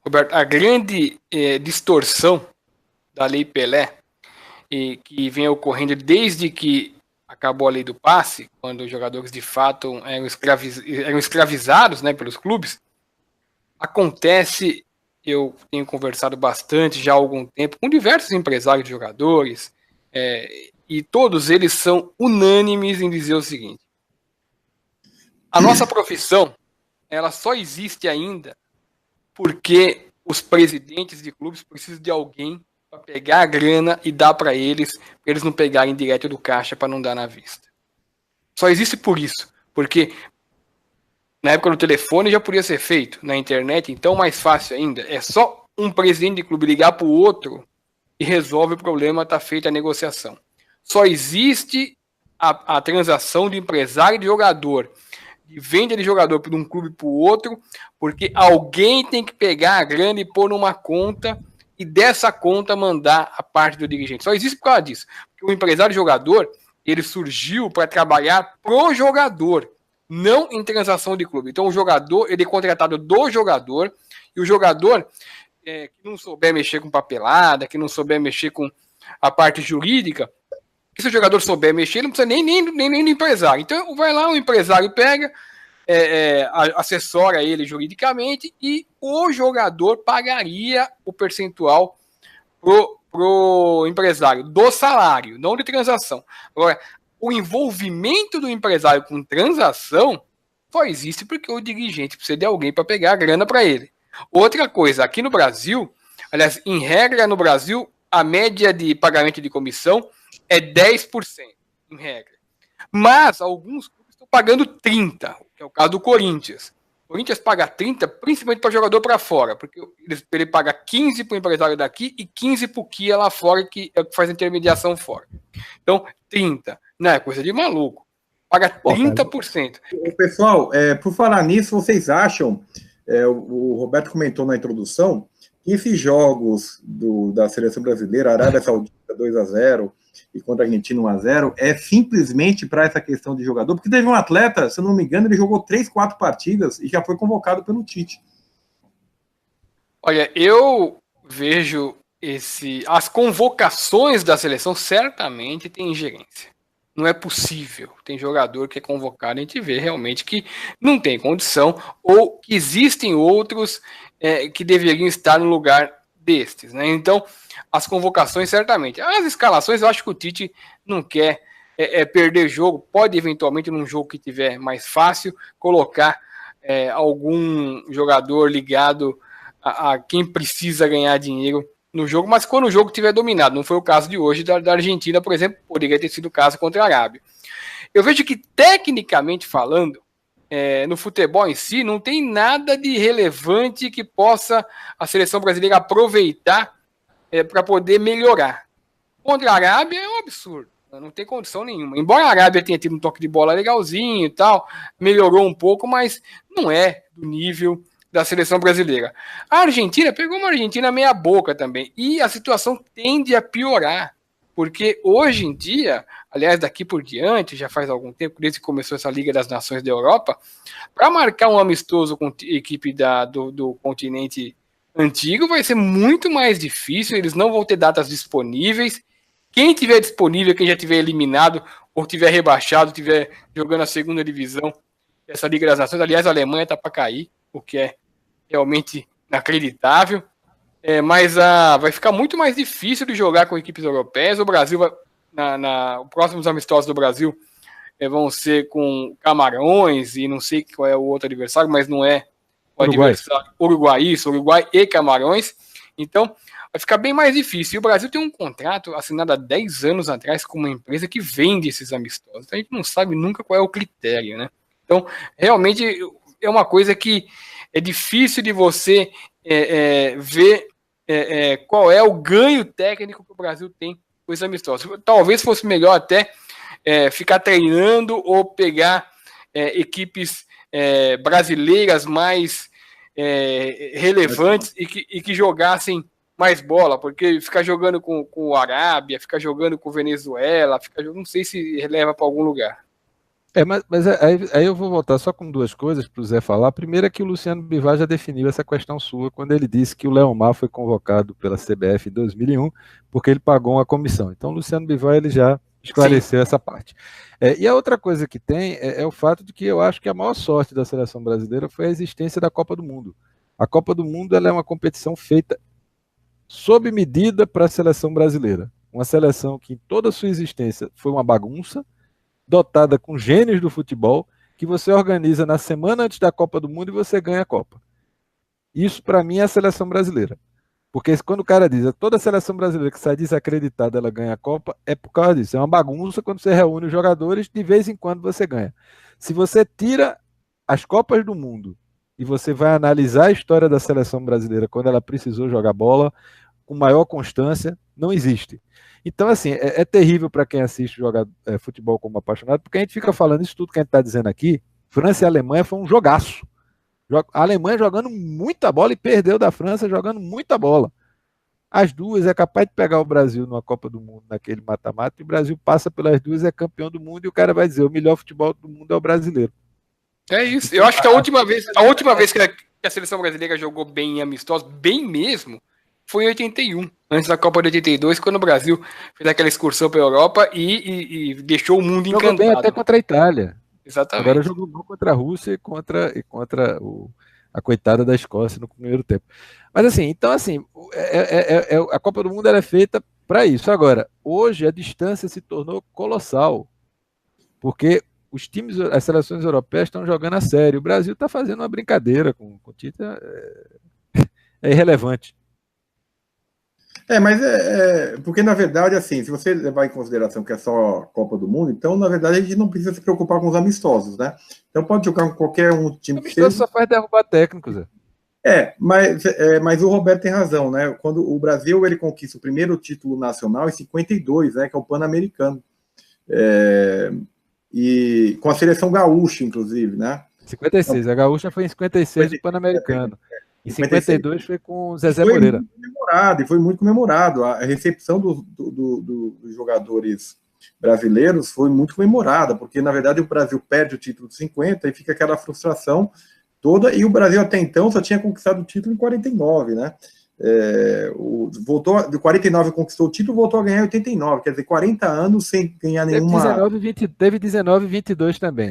Roberto, a grande distorção da Lei Pelé, que vem ocorrendo desde que acabou a lei do passe, quando os jogadores de fato eram escravizados, né, pelos clubes, acontece, eu tenho conversado bastante já há algum tempo com diversos empresários de jogadores, e todos eles são unânimes em dizer o seguinte: a nossa profissão, ela só existe ainda porque os presidentes de clubes precisam de alguém para pegar a grana e dar para eles não pegarem direto do caixa para não dar na vista. Só existe por isso, porque na época do telefone já podia ser feito, na internet então mais fácil ainda, é só um presidente de clube ligar para o outro e resolve o problema, está feita a negociação. Só existe a transação de empresário e de jogador, de venda de jogador de um clube para o outro, porque alguém tem que pegar a grana e pôr numa conta e dessa conta mandar a parte do dirigente. Só existe por causa disso. Porque o empresário jogador, ele surgiu para trabalhar pro jogador, não em transação de clube. Então o jogador, ele é contratado do jogador, e o jogador que não souber mexer com papelada, que não souber mexer com a parte jurídica, que se o jogador souber mexer, ele não precisa nem do empresário. Então vai lá, o empresário pega, assessora ele juridicamente e o jogador pagaria o percentual pro empresário do salário, não de transação. Agora, o envolvimento do empresário com transação só existe porque o dirigente precisa de alguém para pegar a grana para ele. Outra coisa, aqui no Brasil, aliás, em regra no Brasil, a média de pagamento de comissão é 10%, em regra. Mas alguns clubes estão pagando 30%, que é o caso do Corinthians. O Corinthians paga 30%, principalmente para jogador para fora, porque ele paga 15% para o empresário daqui e 15% para o Kia lá fora, que é o que faz a intermediação fora. Então, 30%. Não é coisa de maluco. Paga 30%. Pessoal, por falar nisso, vocês acham, o Roberto comentou na introdução, que esses jogos da seleção brasileira, Arábia Saudita 2-0 e contra a Argentina 1-0, é simplesmente para essa questão de jogador? Porque teve um atleta, se eu não me engano, ele jogou 3, 4 partidas e já foi convocado pelo Tite. Olha, eu vejo as convocações da seleção certamente têm ingerência. Não é possível. Tem jogador que é convocado e a gente vê realmente que não tem condição ou que existem outros que deveriam estar no lugar destes, né? Então, as convocações certamente. As escalações, eu acho que o Tite não quer perder jogo. Pode, eventualmente, num jogo que tiver mais fácil, colocar algum jogador ligado a quem precisa ganhar dinheiro no jogo, mas quando o jogo tiver dominado, não foi o caso de hoje da Argentina, por exemplo, poderia ter sido o caso contra a Arábia. Eu vejo que, tecnicamente falando, no futebol em si, não tem nada de relevante que possa a seleção brasileira aproveitar para poder melhorar. Contra a Arábia é um absurdo, não tem condição nenhuma. Embora a Arábia tenha tido um toque de bola legalzinho e tal, melhorou um pouco, mas não é do nível da seleção brasileira. A Argentina pegou uma Argentina meia boca também, e a situação tende a piorar, porque hoje em dia, aliás, daqui por diante, já faz algum tempo, desde que começou essa Liga das Nações da Europa, para marcar um amistoso com a equipe do continente antigo vai ser muito mais difícil, eles não vão ter datas disponíveis. Quem tiver disponível, quem já tiver eliminado ou tiver rebaixado, tiver jogando a segunda divisão dessa Liga das Nações, aliás, a Alemanha está para cair, o que é realmente inacreditável, mas vai ficar muito mais difícil de jogar com equipes europeias. O Brasil vai, os próximos amistosos do Brasil vão ser com Camarões e não sei qual é o outro adversário, mas não é o adversário Uruguai e Camarões. Então vai ficar bem mais difícil. E o Brasil tem um contrato assinado há 10 anos atrás com uma empresa que vende esses amistosos. Então a gente não sabe nunca qual é o critério, né? Então, realmente, é uma coisa que é difícil de você ver qual é o ganho técnico que o Brasil tem com esses amistosos. Talvez fosse melhor até ficar treinando ou pegar equipes brasileiras mais relevantes e que jogassem mais bola, porque ficar jogando com o Arábia, ficar jogando com Venezuela, não sei se releva para algum lugar. Mas aí eu vou voltar só com duas coisas para o Zé falar. A primeira é que o Luciano Bivar já definiu essa questão sua quando ele disse que o Leomar foi convocado pela CBF em 2001 porque ele pagou uma comissão. Então o Luciano Bivar ele já esclareceu essa parte. E a outra coisa que tem é o fato de que eu acho que a maior sorte da seleção brasileira foi a existência da Copa do Mundo. A Copa do Mundo ela é uma competição feita sob medida para a seleção brasileira. Uma seleção que em toda a sua existência foi uma bagunça, dotada com gênios do futebol, que você organiza na semana antes da Copa do Mundo e você ganha a Copa. Isso, para mim, é a seleção brasileira. Porque quando o cara diz toda a seleção brasileira que sai desacreditada, ela ganha a Copa, é por causa disso. É uma bagunça quando você reúne os jogadores, de vez em quando você ganha. Se você tira as Copas do Mundo e você vai analisar a história da seleção brasileira quando ela precisou jogar bola com maior constância, não existe. Então, assim, é terrível para quem assiste jogar futebol como apaixonado, porque a gente fica falando isso tudo que a gente está dizendo aqui. França e Alemanha foi um jogaço. A Alemanha jogando muita bola e perdeu da França jogando muita bola. As duas é capaz de pegar o Brasil numa Copa do Mundo, naquele mata-mata, e o Brasil passa pelas duas, é campeão do mundo, e o cara vai dizer, o melhor futebol do mundo é o brasileiro. É isso. Eu acho que a última vez que a seleção brasileira jogou bem em amistosos, bem mesmo, foi em 81, antes da Copa de 82, quando o Brasil fez aquela excursão para a Europa e deixou o mundo encantado. Jogou bem até contra a Itália. Exatamente. Agora jogou bom contra a Rússia e contra a coitada da Escócia no primeiro tempo. Mas assim, então assim, a Copa do Mundo ela é feita para isso. Agora, hoje a distância se tornou colossal, porque os times, as seleções europeias estão jogando a sério. O Brasil está fazendo uma brincadeira com o Tite, é irrelevante. Mas porque na verdade, assim, se você levar em consideração que é só Copa do Mundo, então na verdade a gente não precisa se preocupar com os amistosos, né? Então pode jogar com qualquer time que seja. Só faz derrubar técnicos, Zé. Mas o Roberto tem razão, né? Quando o Brasil ele conquista o primeiro título nacional em 52, né? Que é o Pan-Americano, e com a seleção gaúcha, inclusive, né? 56, então, a gaúcha foi em 56 o Pan-Americano. Em 52 foi com o Zezé Moreira. Foi muito comemorado. A recepção dos jogadores brasileiros foi muito comemorada, porque, na verdade, o Brasil perde o título de 50 e fica aquela frustração toda, e o Brasil até então só tinha conquistado o título em 49, né? De 49 conquistou o título, voltou a ganhar em 89, quer dizer, 40 anos sem ganhar nenhuma... Teve 19 e 22 também.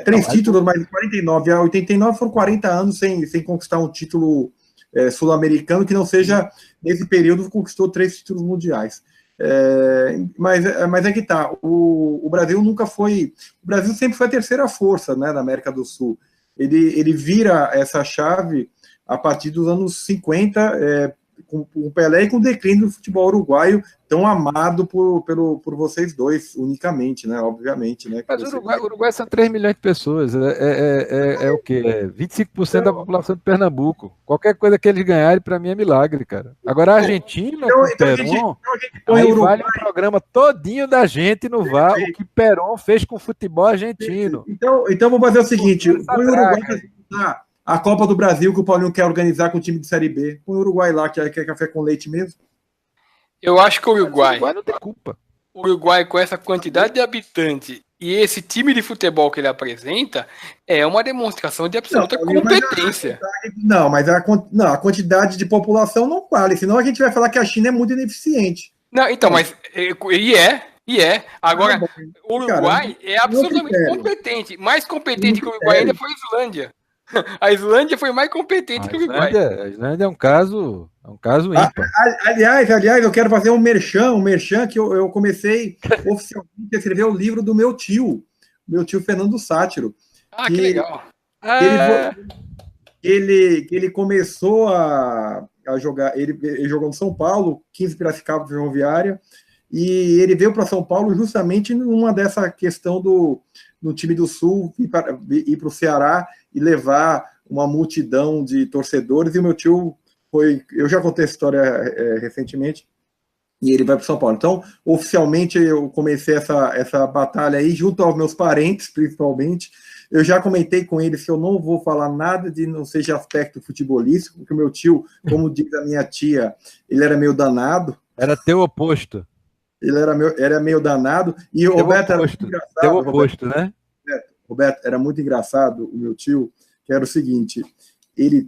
Três títulos, mas de 49 a 89 foram 40 anos sem conquistar um título sul-americano que não seja, nesse período, conquistou 3 títulos mundiais. Mas é que tá, o Brasil nunca foi... O Brasil sempre foi a terceira força, né, da América do Sul. Ele vira essa chave a partir dos anos 50, com o Pelé e com o declínio do futebol uruguaio, tão amado por vocês dois, unicamente, né? Obviamente, né? Mas o Uruguai são 3 milhões de pessoas, é o quê? 25% da população de Pernambuco. Qualquer coisa que eles ganharem, para mim, é milagre, cara. Agora, a Argentina, com Perón, aí vale o programa todinho da gente no VAR, o que Perón fez com o futebol argentino. Então vou fazer o seguinte, o Uruguai vai disputar a Copa do Brasil que o Paulinho quer organizar com o time de Série B. Põe o Uruguai lá, que é café com leite mesmo. Eu acho que o Uruguai não tem culpa. O Uruguai, com essa quantidade de habitantes e esse time de futebol que ele apresenta, é uma demonstração de absoluta competência. Mas a quantidade de população não vale, senão a gente vai falar que a China é muito ineficiente. Não, então, mas... Agora, o Uruguai é absolutamente competente. Mais competente que o Uruguai ainda foi a Islândia. A Islândia foi mais competente que o Uruguai. A Islândia é um caso ímpar. Aliás, eu quero fazer um merchan que eu comecei oficialmente a escrever o livro do meu tio Fernando Sátiro. Que legal. Ele começou a a jogar, ele jogou no São Paulo, 15 Piracicaba Ferroviária, e ele veio para São Paulo justamente numa dessa questão no time do Sul ir para o Ceará e levar uma multidão de torcedores, e o meu tio eu já contei essa história recentemente, e ele vai para São Paulo. Então, oficialmente, eu comecei essa batalha aí, junto aos meus parentes, principalmente. Eu já comentei com ele se eu não vou falar nada de não seja aspecto futebolístico, porque o meu tio, como diz a minha tia, ele era meio danado. Era teu oposto. Ele era meio danado. E o Roberto era muito engraçado. Teu oposto, né? Roberto, era muito engraçado, o meu tio, que era o seguinte, ele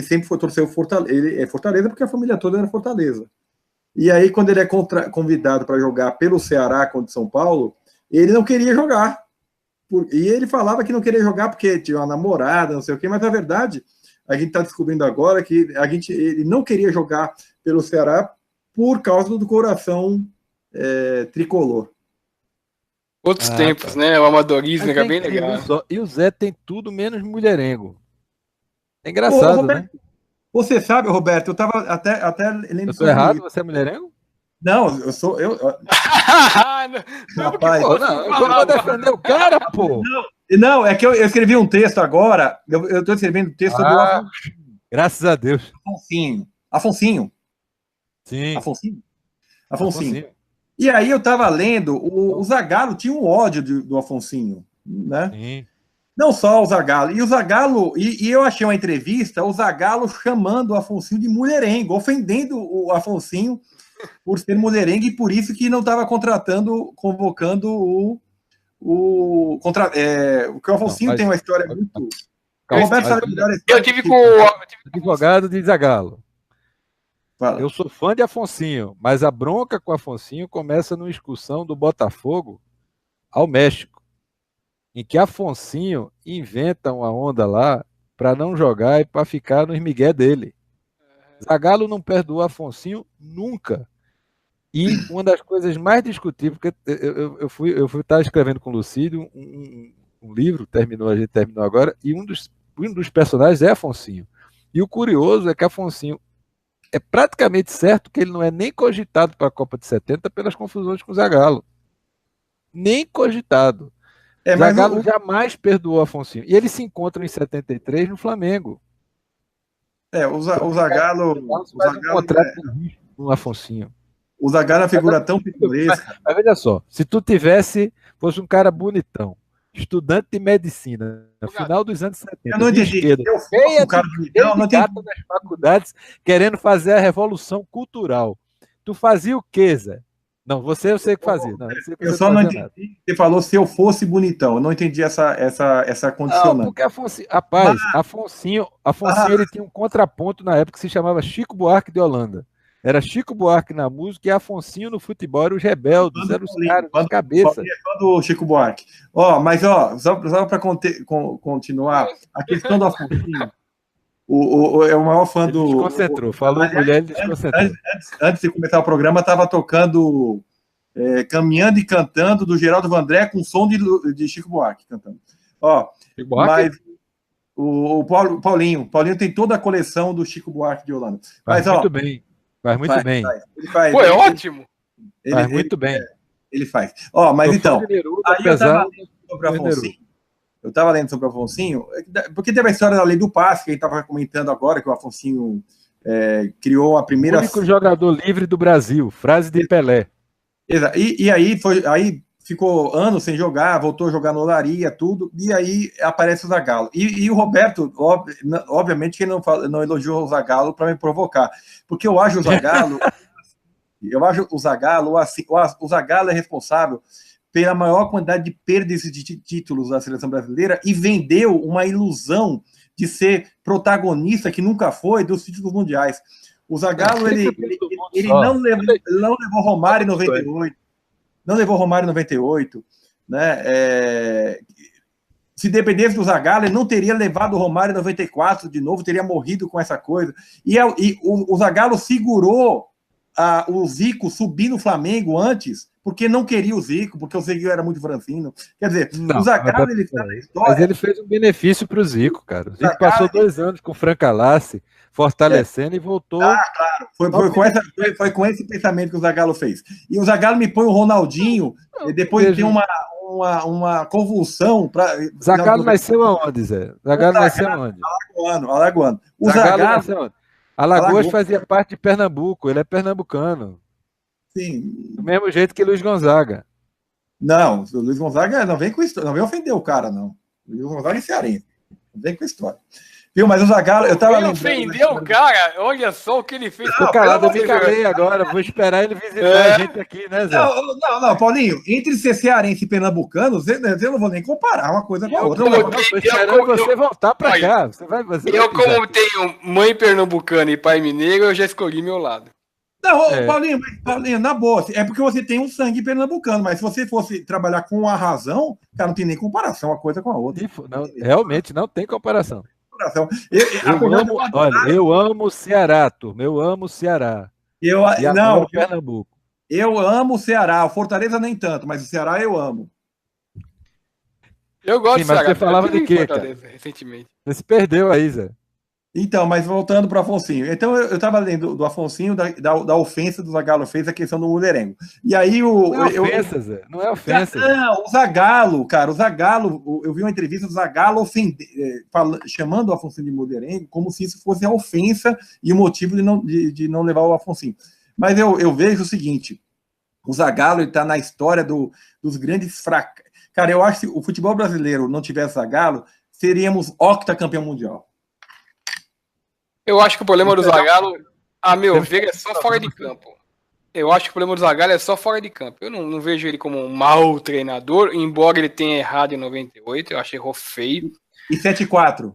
sempre foi torcer o Fortaleza, ele é Fortaleza porque a família toda era Fortaleza. E aí, quando ele é convidado para jogar pelo Ceará contra São Paulo, ele não queria jogar. E ele falava que não queria jogar porque tinha uma namorada, não sei o quê, mas na verdade, a gente está descobrindo agora que ele não queria jogar pelo Ceará por causa do coração tricolor. Outros tempos, né? O amadorismo era bem legal. E o Zé tem tudo menos mulherengo. É engraçado, Roberto, né? Você sabe, Roberto, eu estava até lendo. Eu estou errado? Você é mulherengo? Não, eu sou. Rapaz, eu vou defender o cara, pô. Não, é que eu escrevi um texto agora. Eu estou escrevendo um texto do Afonsinho. Graças a Deus. Afonsinho. Sim. Afonsinho. E aí eu estava lendo, o Zagallo tinha um ódio do Afonsinho, né? Sim. Não só o Zagallo. E o Zagallo, e eu achei uma entrevista, o Zagallo chamando o Afonsinho de mulherengo, ofendendo o Afonsinho por ser mulherengo, e por isso que não estava convocando porque o Afonsinho tem uma história muito... Eu tive com o advogado de Zagallo. Fala. Eu sou fã de Afonsinho, mas a bronca com o Afonsinho começa numa excursão do Botafogo ao México, em que Afonsinho inventa uma onda lá para não jogar e para ficar no migué dele. Zagallo não perdoou Afonsinho nunca. E uma das coisas mais discutíveis, porque eu fui estar escrevendo com o Lucídio um livro, a gente terminou agora, e um dos personagens é Afonsinho. E o curioso é que Afonsinho é praticamente certo que ele não é nem cogitado para a Copa de 70 pelas confusões com o Zagallo. Nem cogitado. Zagallo jamais perdoou Afonsinho. E eles se encontram em 73 no Flamengo. O Zagallo... no Afonsinho. O Zagallo é uma figura tão pitoresca. Mas veja só, se tu fosse um cara bonitão, estudante de medicina, no final dos anos 70, eu não entendi. Das faculdades, querendo fazer a revolução cultural. Tu fazia o quê, Zé? Não, eu sei o que fazia. Não, eu só não entendi. Nada. Você falou se eu fosse bonitão. Eu não entendi essa condicionante. Não, porque Afonsinho ele tinha um contraponto na época que se chamava Chico Buarque de Holanda. Era Chico Buarque na música e Afonsinho no futebol, eram os rebeldes, eram os caras de cabeça. Do Chico Buarque. Mas só para continuar, a questão do Afonsinho, é o maior fã do... Ele desconcentrou, falou mulher, ele desconcentrou. Antes de começar o programa, estava tocando Caminhando e Cantando, do Geraldo Vandré, com som de Chico Buarque cantando. Chico Buarque? Mas o Paulinho tem toda a coleção do Chico Buarque de Holanda. Faz muito bem. Pô, é ótimo. Faz muito bem. Ele faz. Mas então, eu estava lendo sobre o Afonsinho, porque teve a história da lei do passe, que a gente estava comentando agora, que o Afonsinho criou a primeira... O único jogador livre do Brasil, frase de Pelé. Exato. E aí ficou anos sem jogar, voltou a jogar no Olaria, tudo, e aí aparece o Zagallo. E o Roberto, obviamente, que não elogiou o Zagallo para me provocar, porque eu acho o Zagallo... o Zagallo é responsável pela maior quantidade de perdas de títulos da seleção brasileira e vendeu uma ilusão de ser protagonista, que nunca foi, dos títulos mundiais. O Zagallo, ele não levou Romário em 98, não levou Romário em 98, né? Se dependesse do Zagallo, ele não teria levado o Romário em 94 de novo, teria morrido com essa coisa. E o Zagallo segurou o Zico subir no Flamengo antes, porque não queria o Zico, porque o Zico era muito franzino. Quer dizer, Não, o Zagallo, ele está na história. Mas ele fez um benefício para o Zico, cara. O Zico Zagallo, passou 2 anos com o Franca Lassi, fortalecendo e voltou. Claro. Foi com esse pensamento que o Zagallo fez. E o Zagallo me põe o Ronaldinho, e depois tem uma convulsão. Zagallo nasceu aonde, Zé? Zagallo nasceu aonde? Alagoano. O Zagallo Zagallo nasceu aonde? Alagoas fazia parte de Pernambuco, ele é pernambucano. Sim. Do mesmo jeito que Luiz Gonzaga. Não, o Luiz Gonzaga não vem com história, não vem ofender o cara, não. O Luiz Gonzaga é cearense. Não vem com história. Viu, mas o Zagallo, eu tava lembrando... ofendeu o cara, olha só o que ele fez. Tô calado, eu me calei agora, vou esperar ele visitar a gente aqui, né, Zé? Não, Paulinho, entre ser cearense e pernambucano, eu não vou nem comparar uma coisa com a outra. Tô esperando você voltar pra cá. Como tenho mãe pernambucana e pai mineiro, eu já escolhi meu lado. Não, Paulinho, na boa, é porque você tem um sangue pernambucano, mas se você fosse trabalhar com a razão, cara, não tem nem comparação uma coisa com a outra. Não, realmente não tem comparação. Olha, eu amo o Ceará, turma. Eu amo o Ceará. Não, Pernambuco. Eu amo o Ceará. O Fortaleza nem tanto, mas o Ceará eu amo. Eu gosto do Ceará. Mas você falava de quê, cara? Recentemente. Você se perdeu aí, Zé. Então, mas voltando para o Afonsinho. Então, eu estava lendo do Afonsinho, da ofensa do Zagallo fez a questão do mulherengo. E aí Não é ofensa, Zé. Não é ofensa. Não, o Zagallo, cara, eu vi uma entrevista do Zagallo chamando o Afonsinho de mulherengo como se isso fosse a ofensa e o motivo de não levar o Afonsinho. Mas eu vejo o seguinte, o Zagallo está na história dos grandes fracassos. Cara, eu acho que se o futebol brasileiro não tivesse Zagallo, seríamos octacampeão mundial. Eu acho que o problema do Zagallo, a meu ver, é só fora de campo. Eu acho que o problema do Zagallo é só fora de campo. Eu não vejo ele como um mau treinador, embora ele tenha errado em 98, eu acho que errou feio. E 7-4?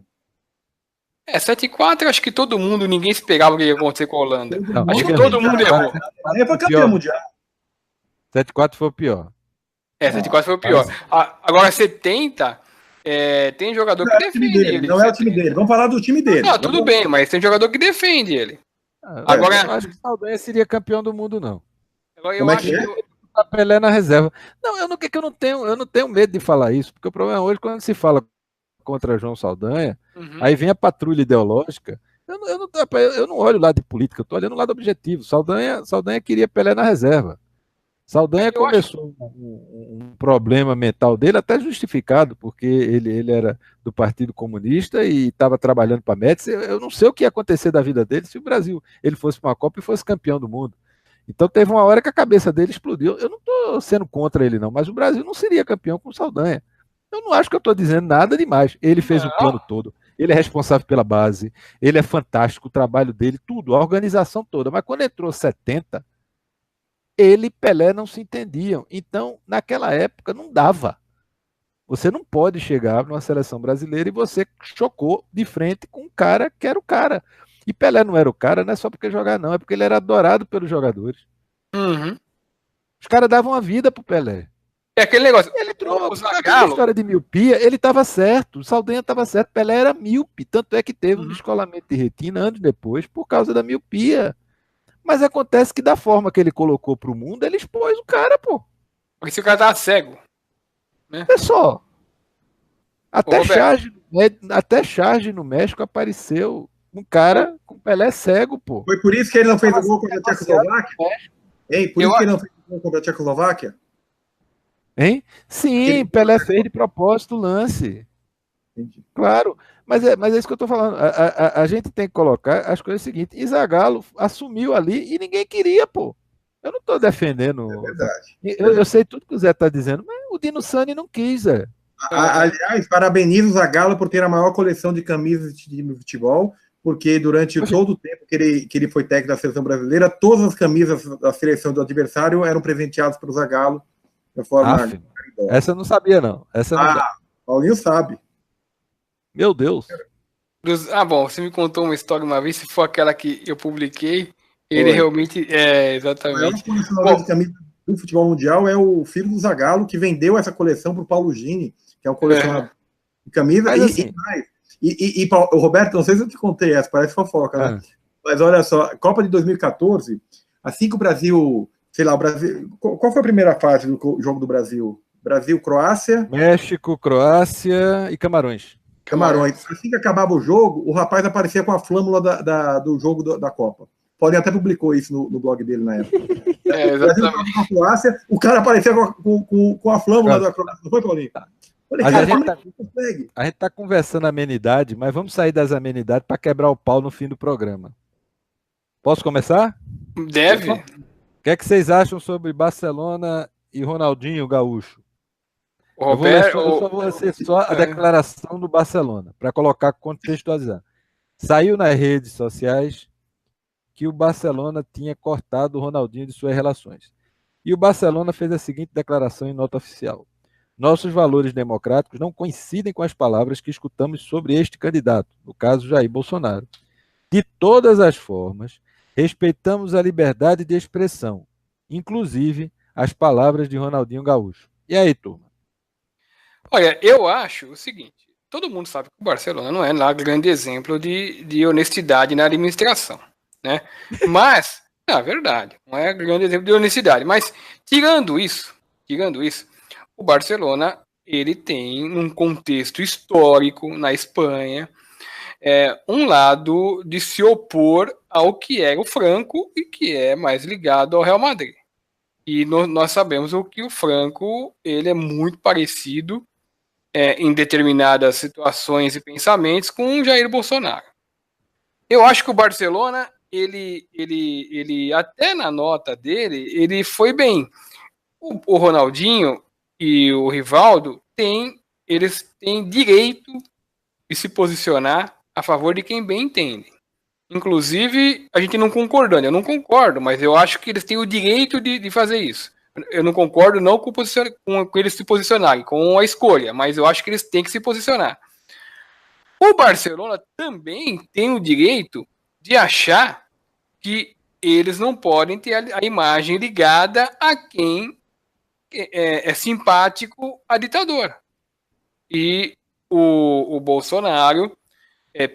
7-4, acho que todo mundo, ninguém esperava o que ia acontecer com a Holanda. Não, acho que todo mundo errou. Ele foi campeão mundial. 7-4 foi o pior. 7-4 foi o pior. Agora, 70... tem jogador que defende ele. Não é o time dele. Vamos falar do time dele. Não, tudo bem, mas tem jogador que defende ele. Agora, eu não acho que o Saldanha seria campeão do mundo, não. Agora, eu acho que a Pelé na reserva. Não, eu não tenho medo de falar isso, porque o problema hoje, quando se fala contra João Saldanha, aí vem a patrulha ideológica. Eu não olho o lado de política, eu estou olhando o lado objetivo. Saldanha queria Pelé na reserva. Saldanha começou um problema mental dele, até justificado, porque ele era do Partido Comunista e estava trabalhando para a Médici. Eu não sei o que ia acontecer da vida dele se o Brasil ele fosse para uma Copa e fosse campeão do mundo. Então teve uma hora que a cabeça dele explodiu. Eu não estou sendo contra ele, não, mas o Brasil não seria campeão com o Saldanha. Eu não acho que eu estou dizendo nada demais. Ele fez o plano todo, ele é responsável pela base, ele é fantástico, o trabalho dele, tudo, a organização toda. Mas quando entrou 70, ele e Pelé não se entendiam. Então, naquela época, não dava. Você não pode chegar numa seleção brasileira e você chocou de frente com um cara que era o cara. E Pelé não era o cara, não é só porque jogar, não. É porque ele era adorado pelos jogadores. Os caras davam a vida pro Pelé. É aquele negócio. Ele trouxe aquela história de miopia, ele estava certo. O Saldanha estava certo. Pelé era míope. Tanto é que teve um descolamento de retina anos depois por causa da miopia. Mas acontece que da forma que ele colocou pro mundo, ele expôs o cara, pô. Porque se o cara tava cego. Né? É só. Até Charge no México apareceu um cara com Pelé cego, pô. Foi por isso que ele não fez o gol contra a Tchecoslováquia? Hein? Por isso que ele não fez o gol contra a Tchecoslováquia? Hein? Sim, Pelé fez de propósito o lance. Entendi. Claro. Mas é isso que eu estou falando. A gente tem que colocar as coisas seguintes. Zagallo assumiu ali e ninguém queria, pô. Eu não estou defendendo. É verdade. Eu sei tudo que o Zé está dizendo, mas o Dino Sani não quis, Zé. Aliás, parabenizo o Zagallo por ter a maior coleção de camisas de futebol, porque durante todo o tempo que ele foi técnico da seleção brasileira, todas as camisas da seleção do adversário eram presenteadas pelo Zagallo. De forma essa eu não sabia, não. Paulinho sabe. Meu Deus. Bom, você me contou uma história uma vez, se for aquela que eu publiquei, ele realmente exatamente. O maior colecionador de camisas do futebol mundial é o filho do Zagallo, que vendeu essa coleção para o Paulo Gini, que é um colecionador de camisas. E Roberto, não sei se eu te contei essa, parece fofoca, né? Mas olha só, Copa de 2014, assim que o Brasil sei lá, o Brasil. Qual foi a primeira fase do jogo do Brasil? Brasil, Croácia. México, Croácia e Camarões. Camarões. Assim que acabava o jogo, o rapaz aparecia com a flâmula do jogo da Copa. Podem até publicou isso no blog dele na época. Exatamente. Na Croácia, o cara aparecia com a flâmula da Croácia. Não foi, Paulinho? Falei, Mas cara, a gente tá conversando amenidade, mas vamos sair das amenidades para quebrar o pau no fim do programa. Posso começar? Deve. O que é que vocês acham sobre Barcelona e Ronaldinho Gaúcho? Eu só vou ler só a declaração do Barcelona, para colocar, contextualizar. Saiu nas redes sociais que o Barcelona tinha cortado o Ronaldinho de suas relações. E o Barcelona fez a seguinte declaração em nota oficial: nossos valores democráticos não coincidem com as palavras que escutamos sobre este candidato, no caso Jair Bolsonaro. De todas as formas, respeitamos a liberdade de expressão, inclusive as palavras de Ronaldinho Gaúcho. E aí, turma? Olha, eu acho o seguinte, todo mundo sabe que o Barcelona não é lá grande exemplo de honestidade na administração, né? Mas, na verdade, não é grande exemplo de honestidade, mas tirando isso, o Barcelona, ele tem um contexto histórico na Espanha, um lado de se opor ao que era o Franco e que é mais ligado ao Real Madrid. E nós sabemos que o Franco, ele é muito parecido em determinadas situações e pensamentos com o Jair Bolsonaro. Eu acho que o Barcelona, ele até na nota dele, ele foi bem. O Ronaldinho e o Rivaldo eles têm direito de se posicionar a favor de quem bem entende. Inclusive, a gente não concordando. Eu não concordo, mas eu acho que eles têm o direito de fazer isso. Eu não concordo não com eles se posicionarem, com a escolha, mas eu acho que eles têm que se posicionar. O Barcelona também tem o direito de achar que eles não podem ter a imagem ligada a quem é simpático à ditadura. E o Bolsonaro,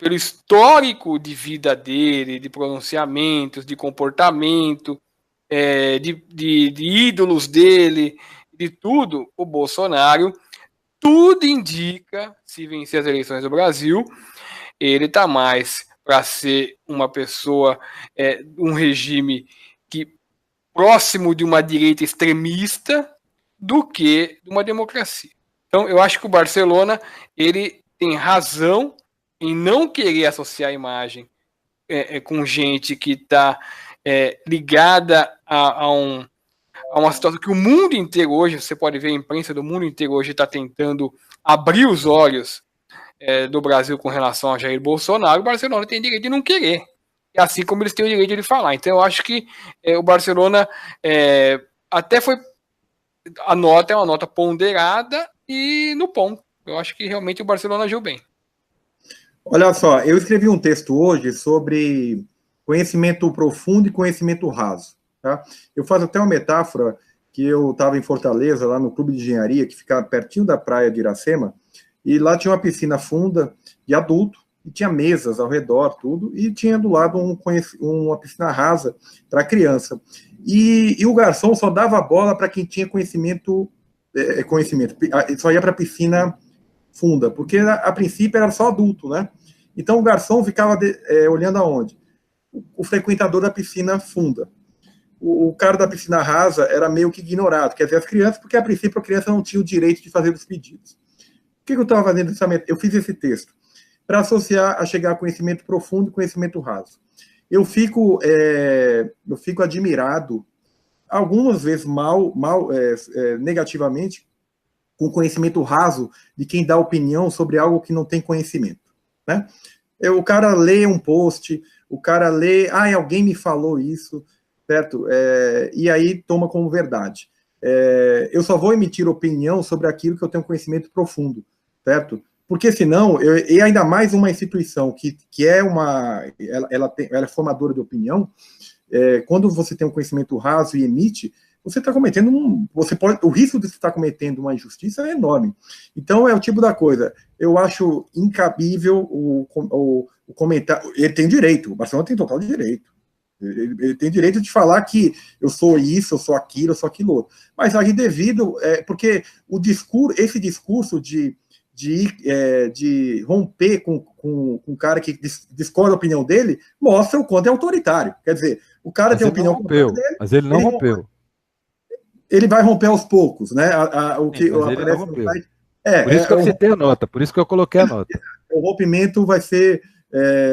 pelo histórico de vida dele, de pronunciamentos, de comportamento, de ídolos dele, de tudo, o Bolsonaro, tudo indica, se vencer as eleições do Brasil, ele está mais para ser uma pessoa, um regime próximo de uma direita extremista do que de uma democracia. Então, eu acho que o Barcelona, ele tem razão em não querer associar a imagem com gente que está ligada a uma situação que o mundo inteiro hoje, você pode ver a imprensa do mundo inteiro hoje está tentando abrir os olhos do Brasil com relação a Jair Bolsonaro. O Barcelona tem direito de não querer, assim como eles têm o direito de falar. Então eu acho que o Barcelona até foi, a nota é uma nota ponderada e no ponto. Eu acho que realmente o Barcelona agiu bem. Olha só, eu escrevi um texto hoje sobre conhecimento profundo e conhecimento raso. Tá? Eu faço até uma metáfora que eu estava em Fortaleza, lá no Clube de Engenharia, que fica pertinho da praia de Iracema, e lá tinha uma piscina funda de adulto, e tinha mesas ao redor, tudo, e tinha do lado uma piscina rasa para criança. E o garçom só dava bola para quem tinha conhecimento, só ia para a piscina funda, porque a princípio era só adulto, né? Então o garçom ficava olhando aonde? O frequentador da piscina funda. O cara da piscina rasa era meio que ignorado, quer dizer, as crianças, porque a princípio a criança não tinha o direito de fazer os pedidos. O que eu estava fazendo? Eu fiz esse texto para associar a chegar a conhecimento profundo e conhecimento raso. Eu fico admirado, algumas vezes negativamente, com conhecimento raso de quem dá opinião sobre algo que não tem conhecimento. Né? O cara lê um post, o cara lê, alguém me falou isso, certo? E aí toma como verdade. Eu só vou emitir opinião sobre aquilo que eu tenho conhecimento profundo, certo? Porque senão, e ainda mais uma instituição que ela é formadora de opinião, quando você tem um conhecimento raso e emite, você está cometendo o risco de você estar cometendo uma injustiça é enorme. Então, é o tipo da coisa. Eu acho incabível o comentário. Ele tem direito, o Barcelona tem total direito. Ele tem direito de falar que eu sou isso, eu sou aquilo outro. Mas aí devido... porque esse discurso de romper com um cara que discorda da opinião dele, mostra o quanto é autoritário. Quer dizer, o cara tem opinião rompeu, dele, mas ele não rompeu. Ele vai romper aos poucos, né? Ele não rompeu. Por isso que eu citei a nota, por isso que eu coloquei a nota. O rompimento vai ser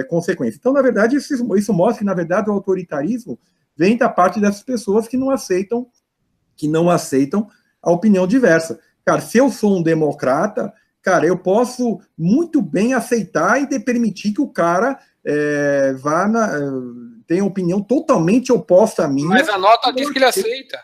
consequência. Então, na verdade, isso mostra que, na verdade, o autoritarismo vem da parte dessas pessoas que não aceitam a opinião diversa. Cara, se eu sou um democrata, cara, eu posso muito bem aceitar e permitir que o cara tenha opinião totalmente oposta à minha. Mas a nota diz que ele aceita.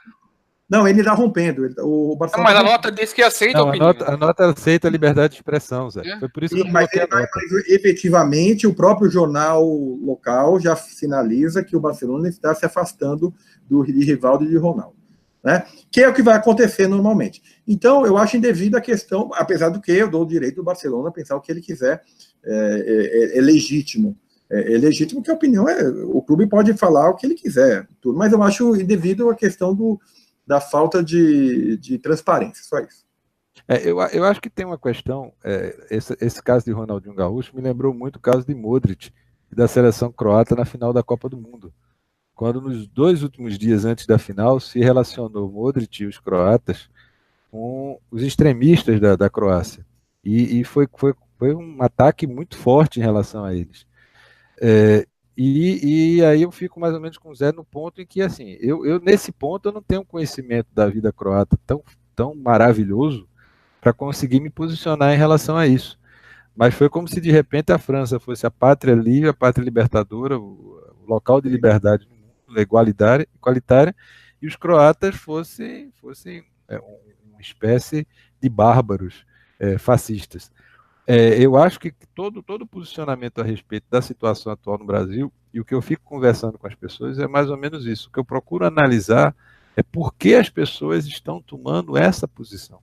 Não, ele está rompendo. O Barcelona mas a nota diz que aceita a opinião. A nota aceita a liberdade de expressão, Zé. Foi por isso que eu coloquei a nota. Mas, efetivamente, o próprio jornal local já sinaliza que o Barcelona está se afastando de Rivaldo e de Ronaldo. Né? Que é o que vai acontecer normalmente. Então, eu acho indevida a questão, apesar do que eu dou o direito do Barcelona a pensar o que ele quiser, é legítimo. É legítimo que a opinião o clube pode falar o que ele quiser, tudo, mas eu acho indevido a questão da falta de transparência, só isso. Eu acho que tem uma questão, esse caso de Ronaldinho Gaúcho me lembrou muito o caso de Modric e da seleção croata na final da Copa do Mundo, quando nos 2 últimos dias antes da final se relacionou Modric e os croatas com os extremistas da Croácia, e foi um ataque muito forte em relação a eles. E aí eu fico mais ou menos com o Zé no ponto em que, assim, eu nesse ponto eu não tenho conhecimento da vida croata tão maravilhoso para conseguir me posicionar em relação a isso. Mas foi como se de repente a França fosse a pátria livre, a pátria libertadora, o local de liberdade no mundo, igualitária, e os croatas fossem uma espécie de bárbaros fascistas. Eu acho que todo posicionamento a respeito da situação atual no Brasil, e o que eu fico conversando com as pessoas é mais ou menos isso. O que eu procuro analisar é por que as pessoas estão tomando essa posição.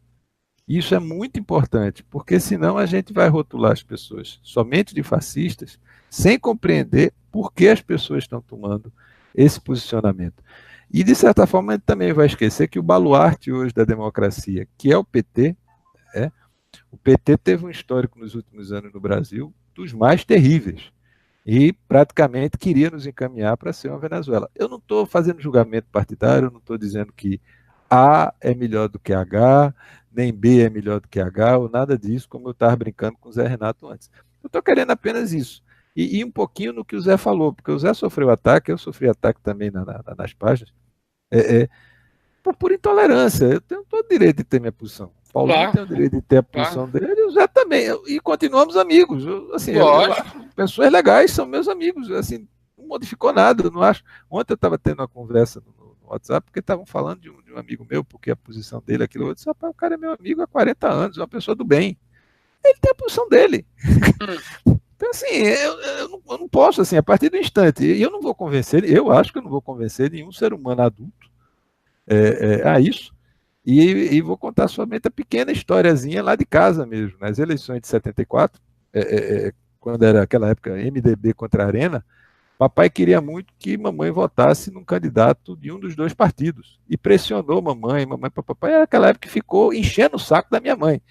Isso é muito importante, porque senão a gente vai rotular as pessoas somente de fascistas, sem compreender por que as pessoas estão tomando esse posicionamento. E, de certa forma, a gente também vai esquecer que o baluarte hoje da democracia, que é o PT, o PT teve um histórico nos últimos anos no Brasil dos mais terríveis e praticamente queria nos encaminhar para ser uma Venezuela. Eu não estou fazendo julgamento partidário, eu não estou dizendo que A é melhor do que H, nem B é melhor do que H, ou nada disso, como eu estava brincando com o Zé Renato antes. Eu estou querendo apenas isso. E um pouquinho no que o Zé falou, porque o Zé sofreu ataque, eu sofri ataque também nas páginas, por intolerância. Eu tenho todo o direito de ter minha posição. Paulinho tem o direito de ter a posição dele, e o Zé também. E continuamos amigos. Eu acho, pessoas legais são meus amigos. Assim, não modificou nada, eu não acho. Ontem eu estava tendo uma conversa no WhatsApp, porque estavam falando de um amigo meu, porque a posição dele, aquilo. Eu disse, rapaz, o cara é meu amigo há 40 anos, é uma pessoa do bem. Ele tem a posição dele. Então, assim, eu não posso, assim, a partir do instante, e eu não vou convencer, eu acho que eu não vou convencer nenhum ser humano adulto a isso, e vou contar somente a pequena historiazinha lá de casa mesmo. Nas eleições de 74, quando era aquela época MDB contra a Arena, papai queria muito que mamãe votasse num candidato de um dos 2 partidos, e pressionou mamãe para papai, era aquela época que ficou enchendo o saco da minha mãe.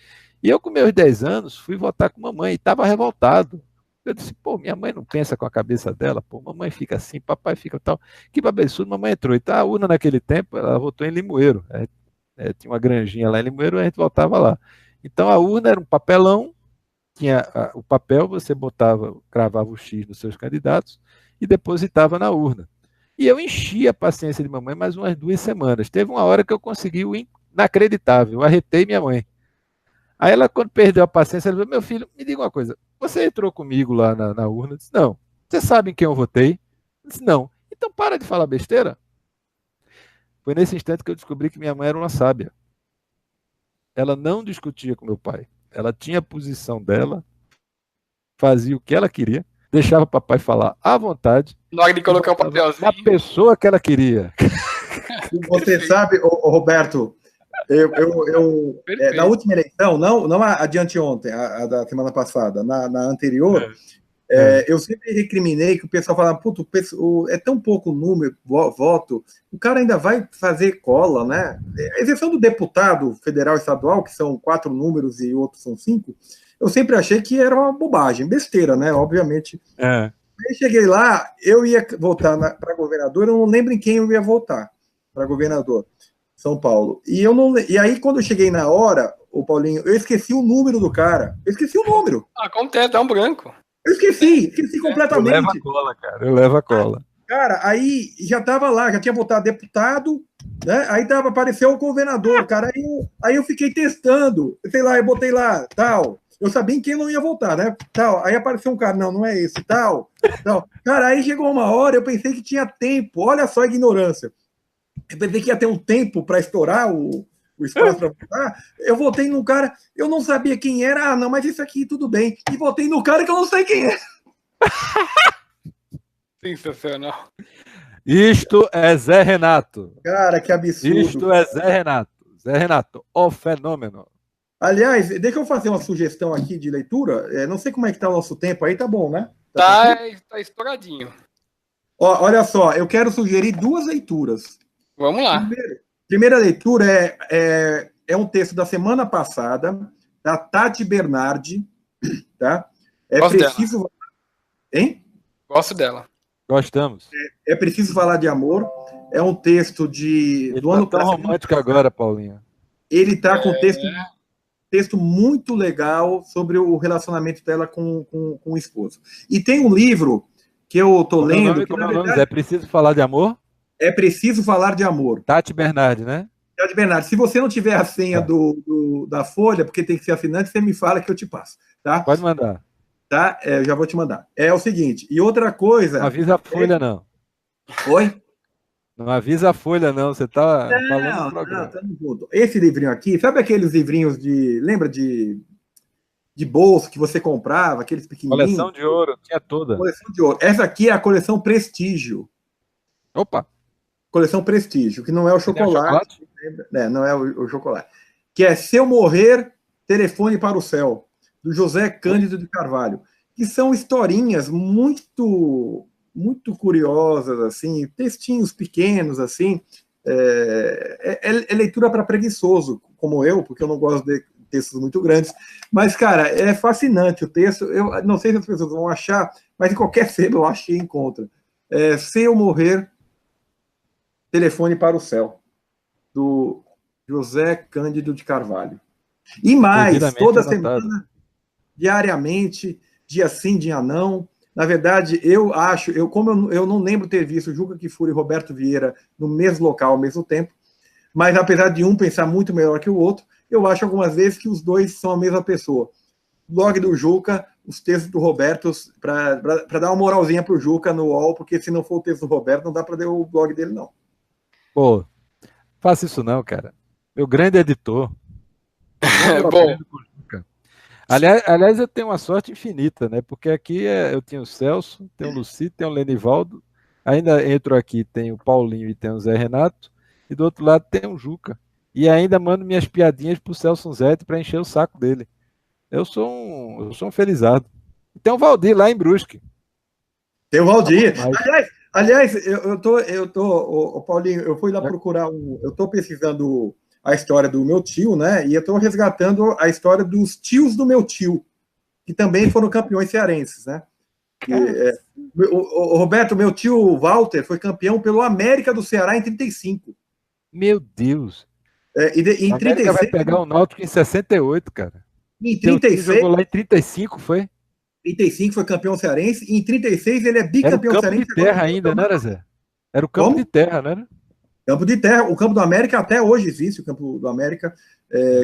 E eu, com meus 10 anos, fui votar com mamãe, e estava revoltado. Eu disse, pô, minha mãe não pensa com a cabeça dela, pô, mamãe fica assim, papai fica tal. Que absurdo, mamãe entrou. E tá, a urna naquele tempo, ela votou em Limoeiro. Tinha uma granjinha lá em Limoeiro, a gente voltava lá. Então a urna era um papelão, tinha o papel, você cravava o X nos seus candidatos e depositava na urna. E eu enchi a paciência de mamãe mais umas 2 semanas. Teve uma hora que eu consegui o inacreditável, eu arretei minha mãe. Aí ela, quando perdeu a paciência, ela falou, meu filho, me diga uma coisa, você entrou comigo lá na urna? Eu disse, não. Você sabe em quem eu votei? Eu disse, não. Então para de falar besteira. Foi nesse instante que eu descobri que minha mãe era uma sábia. Ela não discutia com meu pai. Ela tinha a posição dela, fazia o que ela queria, deixava o papai falar à vontade. Na hora de colocar o papelzinho. A pessoa que ela queria. Você sabe, Roberto, na última eleição, não a de anteontem, a da semana passada, na anterior, Eu sempre recriminei que o pessoal falava, puto, é tão pouco número, voto, o cara ainda vai fazer cola, né? A exceção do deputado federal e estadual, que são 4 números e outros são 5, eu sempre achei que era uma bobagem, besteira, né? Obviamente. Aí cheguei lá, eu ia votar para governador, eu não lembro em quem eu ia votar para governador, São Paulo. E aí, quando eu cheguei na hora, o Paulinho, eu esqueci o número do cara. Eu esqueci o número. Acontece, dá um branco. Eu esqueci completamente. Eu levo a cola, cara. Eu levo a cola. Cara, aí já tava lá, já tinha votado deputado, né? Aí apareceu o governador, cara. Aí eu fiquei testando, sei lá, eu botei lá, tal. Eu sabia em quem não ia votar, né? Tal. Aí apareceu um cara, não é esse, tal. Cara, aí chegou uma hora, eu pensei que tinha tempo. Olha só a ignorância. Eu pensei que ia ter um tempo para estourar o espaço para votar. Eu votei num cara, eu não sabia quem era. Ah, não, mas isso aqui tudo bem. E votei no cara que eu não sei quem é. Sensacional. Isto é Zé Renato. Cara, que absurdo. Isto é Zé Renato. Zé Renato, o fenômeno. Aliás, deixa eu fazer uma sugestão aqui de leitura. Não sei como é que tá o nosso tempo aí, tá bom, né? Tá estouradinho. Olha só, eu quero sugerir 2 leituras. Vamos lá. Primeira leitura é um texto da semana passada, da Tati Bernardi, tá? Gosto dela. Hein? Gosto dela. Gostamos. É preciso falar de amor. É um texto do ano passado. Romântico agora, Paulinho. Ele está com texto muito legal sobre o relacionamento dela com o esposo. E tem um livro que eu estou lendo. É preciso falar de amor? É preciso falar de amor. Tati Bernardi, né? Tati Bernardi. Se você não tiver a senha da Folha, porque tem que ser assinante, você me fala que eu te passo. Tá? Pode mandar. Tá? Eu já vou te mandar. É o seguinte. E outra coisa. Não avisa a Folha, não. Oi? Não avisa a Folha, não. Você tá falando no programa. Tamo junto. Esse livrinho aqui, sabe aqueles livrinhos lembra de bolso que você comprava, aqueles pequenininhos? Coleção de ouro, tinha toda. Coleção de ouro. Essa aqui é a coleção Prestígio. Opa! Coleção Prestígio, que não é o chocolate. Não é o chocolate. Que é Se Eu Morrer, Telefone para o Céu, do José Cândido de Carvalho. Que são historinhas muito curiosas, assim, textinhos pequenos, assim. É leitura para preguiçoso, como eu, porque eu não gosto de textos muito grandes. Mas, cara, é fascinante o texto. Eu não sei se as pessoas vão achar, mas em qualquer sebo eu acho que encontra. Se Eu Morrer, Telefone para o Céu, do José Cândido de Carvalho. E mais, toda semana, diariamente, dia sim, dia não. Na verdade, como eu não lembro ter visto Juca Kfouri e Roberto Vieira no mesmo local ao mesmo tempo, mas apesar de um pensar muito melhor que o outro, eu acho algumas vezes que os dois são a mesma pessoa. Blog do Juca, os textos do Roberto, para dar uma moralzinha pro Juca no UOL, porque se não for o texto do Roberto, não dá para ler o blog dele, não. Pô, faça isso não, cara. Meu grande editor. Bom. Aliás, eu tenho uma sorte infinita, né? Porque aqui eu tenho o Celso, tenho o Luci, tenho o Lenivaldo, ainda entro aqui, tem o Paulinho e tem o Zé Renato, e do outro lado tem o Juca. E ainda mando minhas piadinhas pro Celso Zete para encher o saco dele. Eu sou um felizardo. E tem o Valdir lá em Brusque. Tem o Valdir. Aliás, Paulinho, eu fui lá procurar eu tô pesquisando a história do meu tio, né? E eu tô resgatando a história dos tios do meu tio, que também foram campeões cearenses, né? O Roberto, meu tio Walter, foi campeão pelo América do Ceará em 35. Meu Deus. Em a América 36, vai pegar o Náutico em 68, cara. Em 36. Jogou lá em 35, foi? 35 foi campeão cearense, e em 36 ele é bicampeão cearense. Era o campo cearense. de terra ainda, não era, Zé? Era o campo de terra, não era? Campo de terra. O campo do América até hoje existe, o campo do América,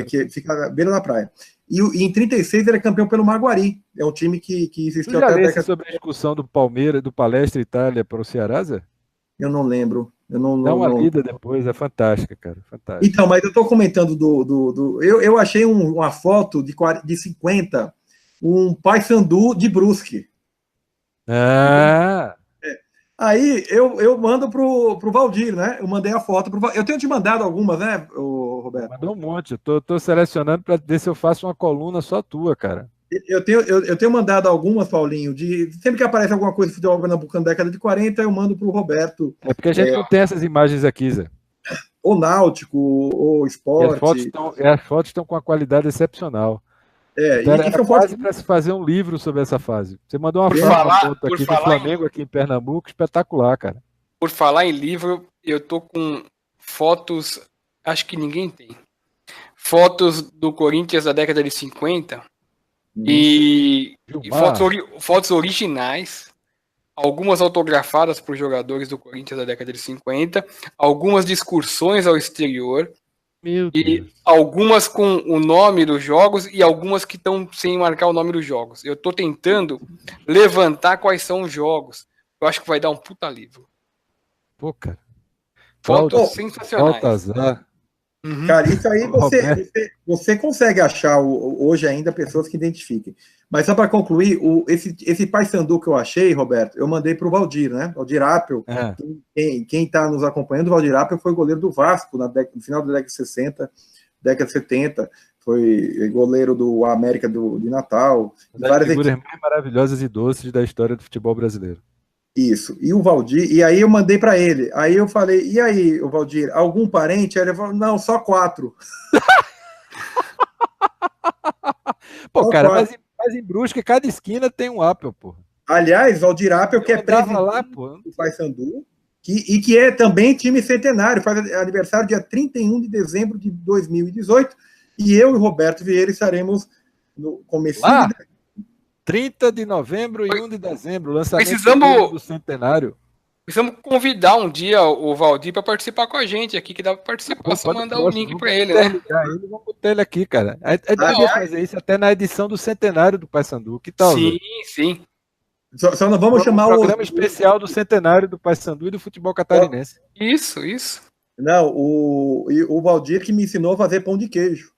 que fica à beira da praia. E em 36 ele é campeão pelo Maguari. É um time que existiu até a década. Sobre a discussão do Palmeiras, do Palestra Itália para o Ceará, Zé? Eu não lembro. Dá uma lida depois, é fantástica, cara. Fantástica. Então, mas eu estou comentando eu achei uma foto de 50, um Paysandu de Brusque. Aí eu mando pro Valdir, né? Eu mandei a foto pro Valdir. Eu tenho te mandado algumas, né, Roberto? Mandou um monte. Eu tô selecionando para ver se eu faço uma coluna só tua, cara. Eu tenho mandado algumas, Paulinho, sempre que aparece alguma coisa de futebol pernambucano da década de 40, eu mando para o Roberto. É porque a gente não tem essas imagens aqui, Zé. Ou Náutico, ou Esporte. As fotos estão com uma qualidade excepcional. Então, era quase para se fazer um livro sobre essa fase. Você mandou uma foto aqui do Flamengo aqui em Pernambuco, espetacular, cara. Por falar em livro, eu tô com fotos, acho que ninguém tem. Fotos do Corinthians da década de 50 e fotos originais, algumas autografadas por jogadores do Corinthians da década de 50, algumas de excursões ao exterior, e algumas com o nome dos jogos e algumas que estão sem marcar o nome dos jogos. Eu tô tentando levantar quais são os jogos. Eu acho que vai dar um puta livro. Pô, cara. Fotos sensacionais. Baltazar. Uhum. Cara, isso aí você consegue achar hoje ainda pessoas que identifiquem. Mas só para concluir, esse Paysandu que eu achei, Roberto, eu mandei para o Valdir, né? Valdir Apel. Quem está nos acompanhando, o Valdir Apel foi goleiro do Vasco no final da década de 60, década de 70. Foi goleiro do América de Natal. Várias figuras mais maravilhosas e doces da história do futebol brasileiro. Isso, e o Valdir, e aí eu mandei para ele, aí eu falei, e aí, o Valdir, algum parente? Aí ele falou, não, só 4. Pô, só cara, mas em Brusque, cada esquina tem um Apel, pô. Aliás, Valdir Apel, que é presidente do Paysandu, que é também time centenário, faz aniversário dia 31 de dezembro de 2018, e eu e Roberto Vieira estaremos no comecinho 30 de novembro e 1 de dezembro, lançamento do centenário. Precisamos convidar um dia o Valdir para participar com a gente aqui, que dá para participar, só mandar o link para ele, né? Vamos botar ele aqui, cara. A gente devia fazer isso até na edição do centenário do Paysandu. Que tal? Sim. Só não vamos chamar o programa especial do centenário do Paysandu e do futebol catarinense. Isso. Não, o Valdir que me ensinou a fazer pão de queijo.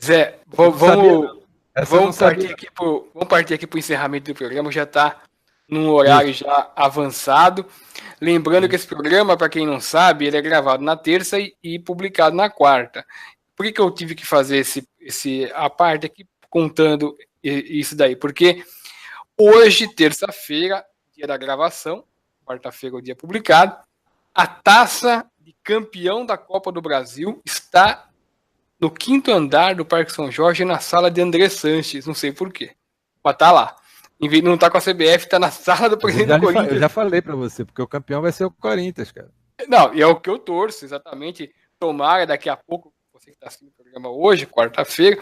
Zé, vamos partir aqui para o encerramento do programa, já está num horário já avançado. Lembrando que esse programa, para quem não sabe, ele é gravado na terça e publicado na quarta. Por que eu tive que fazer a parte aqui contando isso daí? Porque hoje, terça-feira, dia da gravação, quarta-feira é o dia publicado, a taça de campeão da Copa do Brasil está no 5º andar do Parque São Jorge, na sala de André Sanches, não sei porquê. Mas tá lá. Não tá com a CBF, tá na sala do presidente do Corinthians. Eu já falei pra você, porque o campeão vai ser o Corinthians, cara. Não, e é o que eu torço, exatamente. Tomara, daqui a pouco, você que tá assistindo o programa hoje, quarta-feira,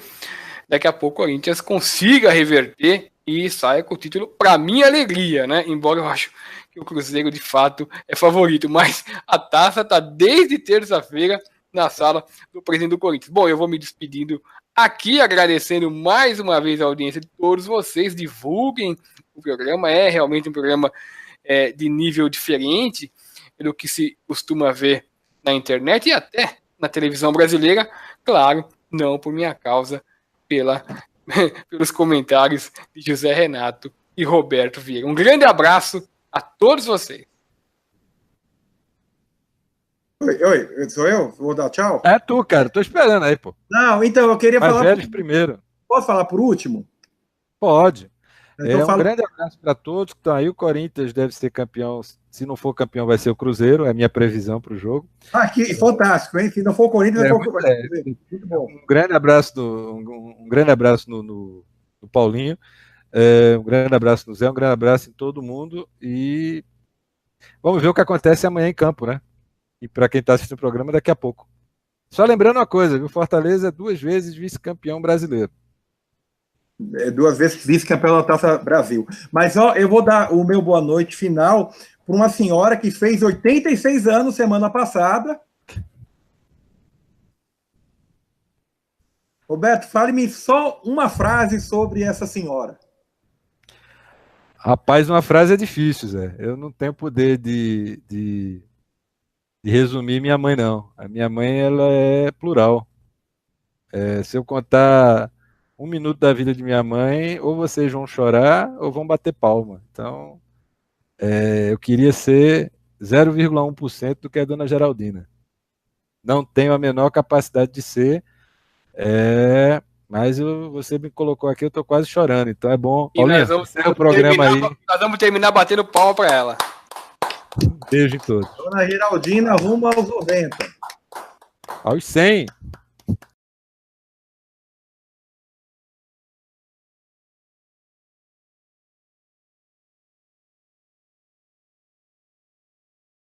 daqui a pouco o Corinthians consiga reverter e saia com o título, pra minha alegria, né? Embora eu acho que o Cruzeiro, de fato, é favorito. Mas a taça tá desde terça-feira na sala do presidente do Corinthians. Bom, eu vou me despedindo aqui, agradecendo mais uma vez a audiência de todos vocês. Divulguem o programa, é realmente um programa de nível diferente do que se costuma ver na internet e até na televisão brasileira. Claro, não por minha causa, pelos comentários de José Renato e Roberto Vieira. Um grande abraço a todos vocês. Oi, sou eu? Vou dar tchau? É tu, cara. Tô esperando aí, pô. Não, então, eu queria falar... velhos primeiro. Posso falar por último? Pode. Então, um grande abraço para todos que estão aí. O Corinthians deve ser campeão. Se não for campeão, vai ser o Cruzeiro. É a minha previsão para o jogo. Que fantástico, hein? Se não for o Corinthians, vai ser o Cruzeiro. Muito bom. Um grande abraço no Paulinho. Um grande abraço no Zé. Um grande abraço em todo mundo. E vamos ver o que acontece amanhã em campo, né? E para quem está assistindo o programa, daqui a pouco. Só lembrando uma coisa, viu? Fortaleza é 2 vezes vice-campeão brasileiro. 2 vezes vice-campeão da Taça Brasil. Mas eu vou dar o meu boa noite final para uma senhora que fez 86 anos semana passada. Roberto, fale-me só uma frase sobre essa senhora. Rapaz, uma frase é difícil, Zé. Eu não tenho poder de resumir minha mãe, não. A minha mãe, ela é plural. Se eu contar 1 minuto da vida de minha mãe, ou vocês vão chorar ou vão bater palma. Então, eu queria ser 0,1% do que a dona Geraldina. Não tenho a menor capacidade de ser. Mas você me colocou aqui, eu tô quase chorando, então é bom. E Paulinho, nós vamos, encerra o programa aí. nós vamos terminar batendo palma para ela. Beijo em todos. Dona Geraldina rumo aos 90. Aos 100.